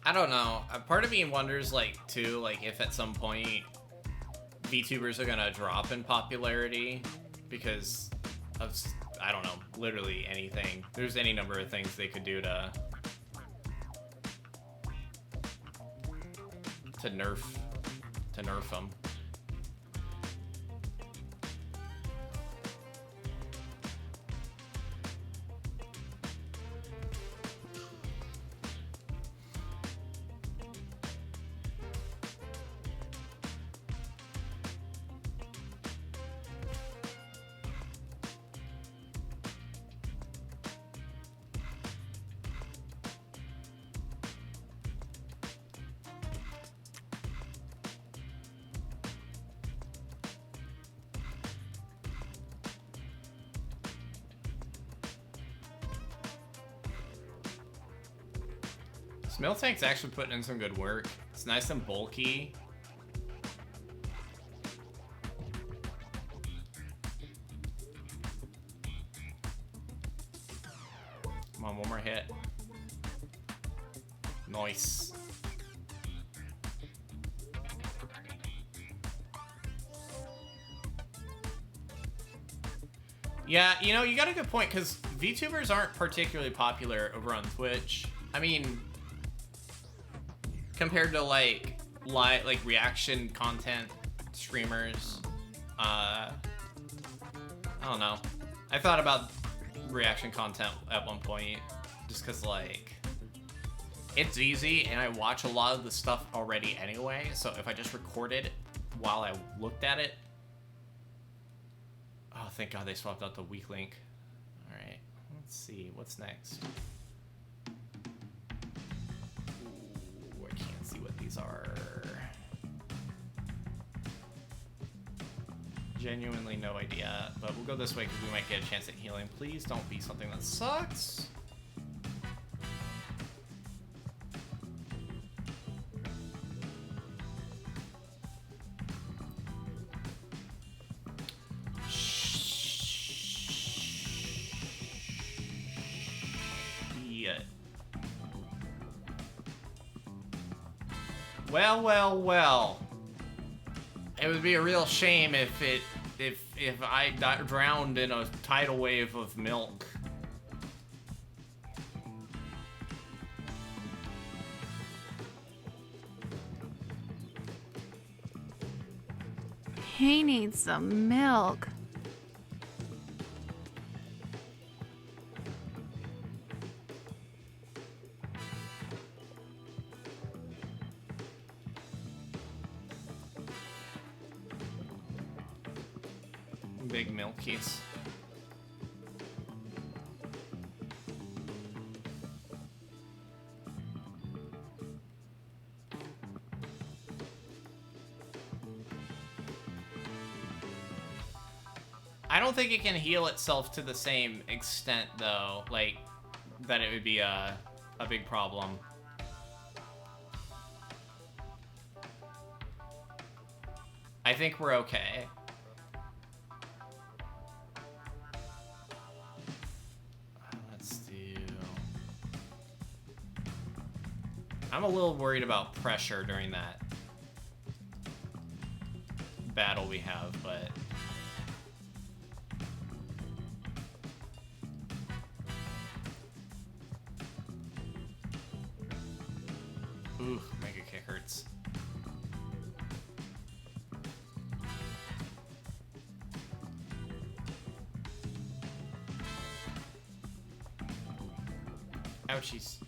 I don't know. A part of me wonders, like, too, like, if at some point VTubers are gonna drop in popularity because of, I don't know, literally anything. There's any number of things they could do to nerf them. Miltank's actually putting in some good work. It's nice and bulky. Come on, one more hit. Nice. Yeah, you know, you got a good point, because VTubers aren't particularly popular over on Twitch. I mean, compared to like reaction content streamers, I don't know. I thought about reaction content at one point, just because like it's easy and I watch a lot of the stuff already anyway. So if I just recorded while I looked at it, oh thank God they swapped out the weak link. All right, let's see what's next. Are genuinely no idea, but we'll go this way because we might get a chance at healing. Please don't be something that sucks. Well, well, well. It would be a real shame if I drowned in a tidal wave of milk. He needs some milk. Big milkies. I don't think it can heal itself to the same extent, though, like, that it would be a big problem. I think we're okay. Let's do... I'm a little worried about pressure during that battle we have, but... Ooh, Mega Kick hurts. Ouchies.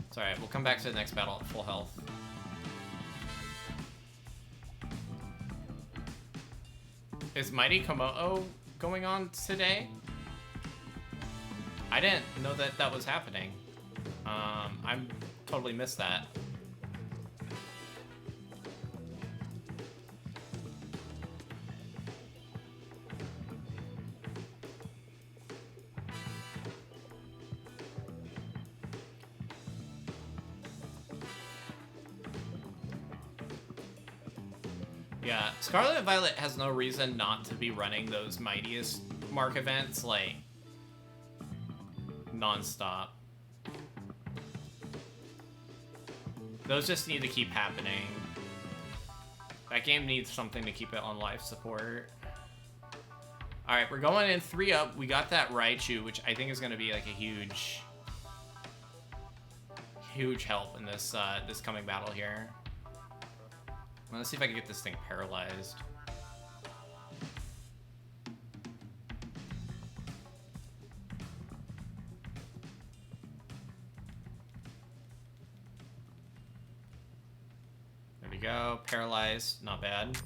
It's alright, we'll come back to the next battle at full health. Is Mighty Komodo going on today? I didn't know that that was happening. I totally missed that. Yeah, Scarlet and Violet has no reason not to be running those Mightiest Mark events, like, non-stop. Those just need to keep happening. That game needs something to keep it on life support. Alright, we're going in 3 up. We got that Raichu, which I think is going to be like a huge help in this this coming battle here. Let's see if I can get this thing paralyzed. There we go. Paralyzed. Not bad.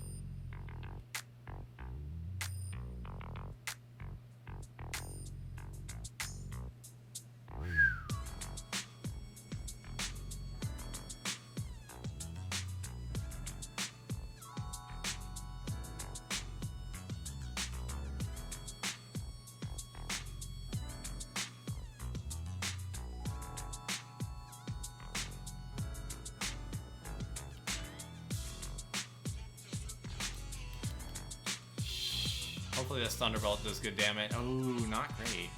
Hopefully this Thunderbolt does good damage. Oh, not great.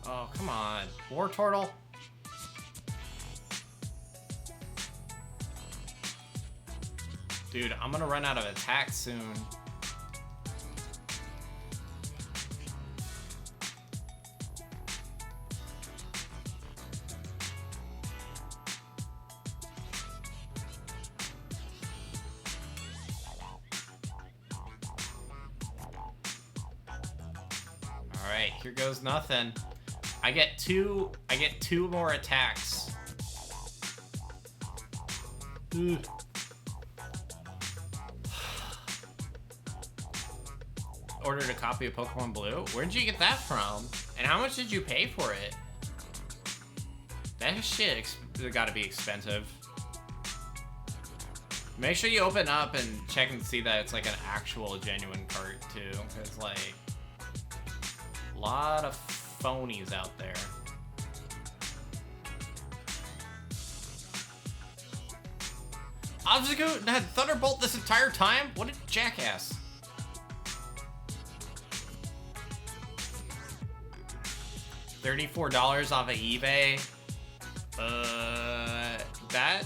Oh, come on. War Turtle. Dude, I'm gonna run out of attack soon. Alright, here goes nothing. I get two more attacks. Ugh. Ordered a copy of Pokemon Blue? Where did you get that from? And how much did you pay for it? That shit gotta be expensive. Make sure you open up and check and see that it's like an actual genuine cart too, because like a lot of phonies out there. Obstacle had Thunderbolt this entire time? What a jackass. $34 off of eBay. That...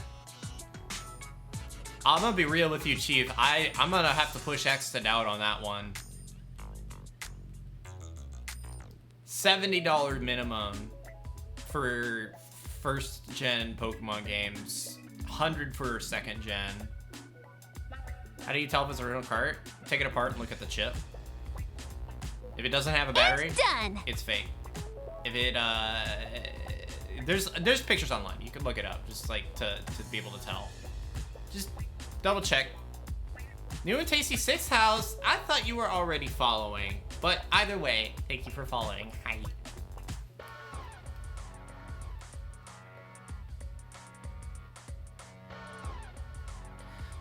I'm gonna be real with you, Chief. I'm gonna have to push X to doubt on that one. $70 minimum for first gen Pokemon games. 100 for second gen. How do you tell if it's a real cart? Take it apart and look at the chip. If it doesn't have a battery, done. It's fake. If it there's pictures online. You can look it up just like to be able to tell. Just double check. New and Tasty 6th House. I thought you were already following, but either way, thank you for following. Hi.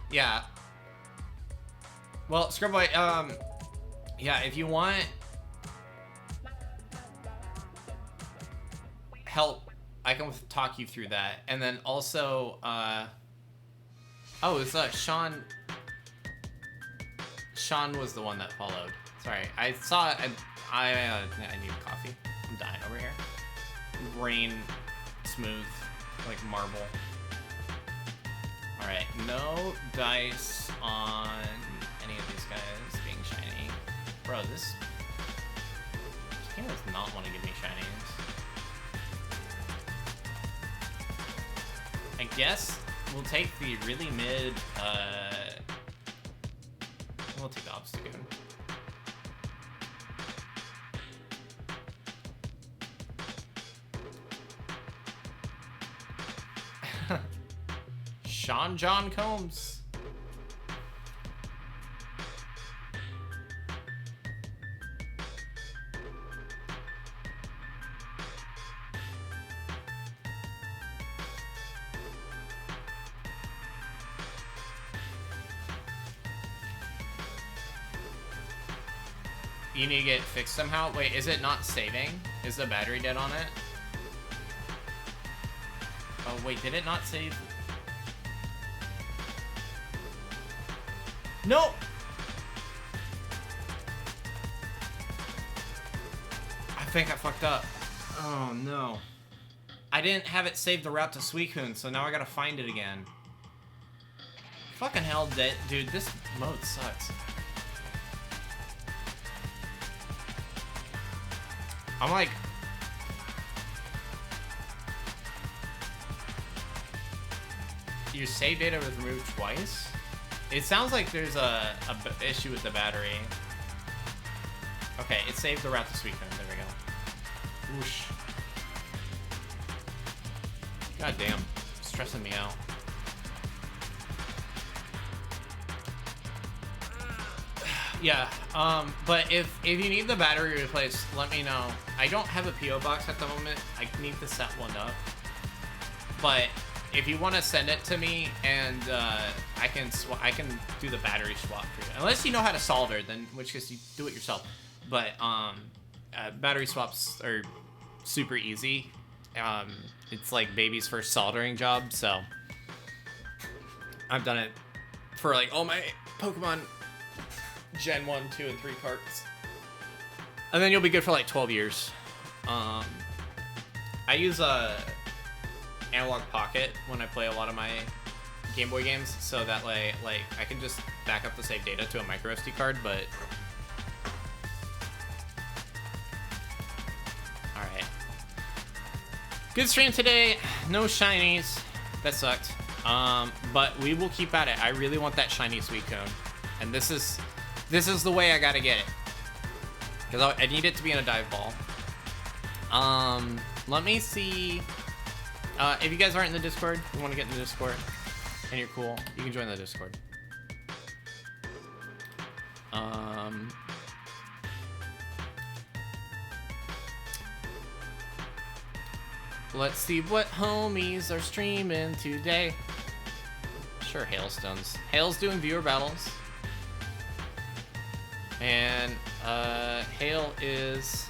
Yeah. Well, Scrubboy, yeah, if you want help, I can talk you through that. And then also, oh, it's Sean. Sean was the one that followed. Sorry, I saw it. I need coffee. I'm dying over here. Brain smooth, like marble. All right, no dice on any of these guys being shiny. Bro, this game does not want to give me shinies. I guess we'll take the really mid, we'll take the Obstagoon. Sean John Combs. You need to get fixed somehow? Wait, is it not saving? Is the battery dead on it? Oh wait, did it not save? No! I think I fucked up. Oh no. I didn't have it save the route to Suicune, so now I gotta find it again. Fucking hell, dude, this mode sucks. I'm like... Your save data was removed twice? It sounds like there's a issue with the battery. Okay, it saved the route to Suicune. There we go. Whoosh. God damn. Stressing me out. Yeah, but if you need the battery replaced, let me know. I don't have a PO box at the moment. I need to set one up. But if you want to send it to me, and I can do the battery swap for you. Unless you know how to solder, then in which case you do it yourself. But battery swaps are super easy. It's like baby's first soldering job. So I've done it for like all my Pokemon Gen 1, 2, and 3 carts. And then you'll be good for like 12 years. I use a Analog Pocket when I play a lot of my Game Boy games, so that like I can just back up the save data to a micro SD card, but... Alright. Good stream today. No shinies. That sucked. But we will keep at it. I really want that shiny Suicune. And this is the way I gotta get it. Because I need it to be in a dive ball. Let me see. If you guys aren't in the Discord, you want to get in the Discord, and you're cool, you can join the Discord. Let's see what homies are streaming today. Sure, Hailstones. Hail's doing viewer battles. And, Hail is,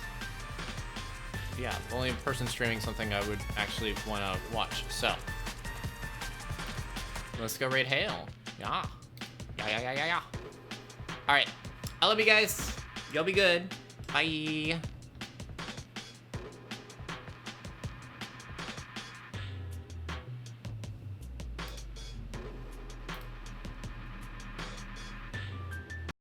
yeah, the only person streaming something I would actually want to watch, so. Let's go raid Hail. Yeah. Yeah. Alright. I love you guys. Y'all be good. Bye.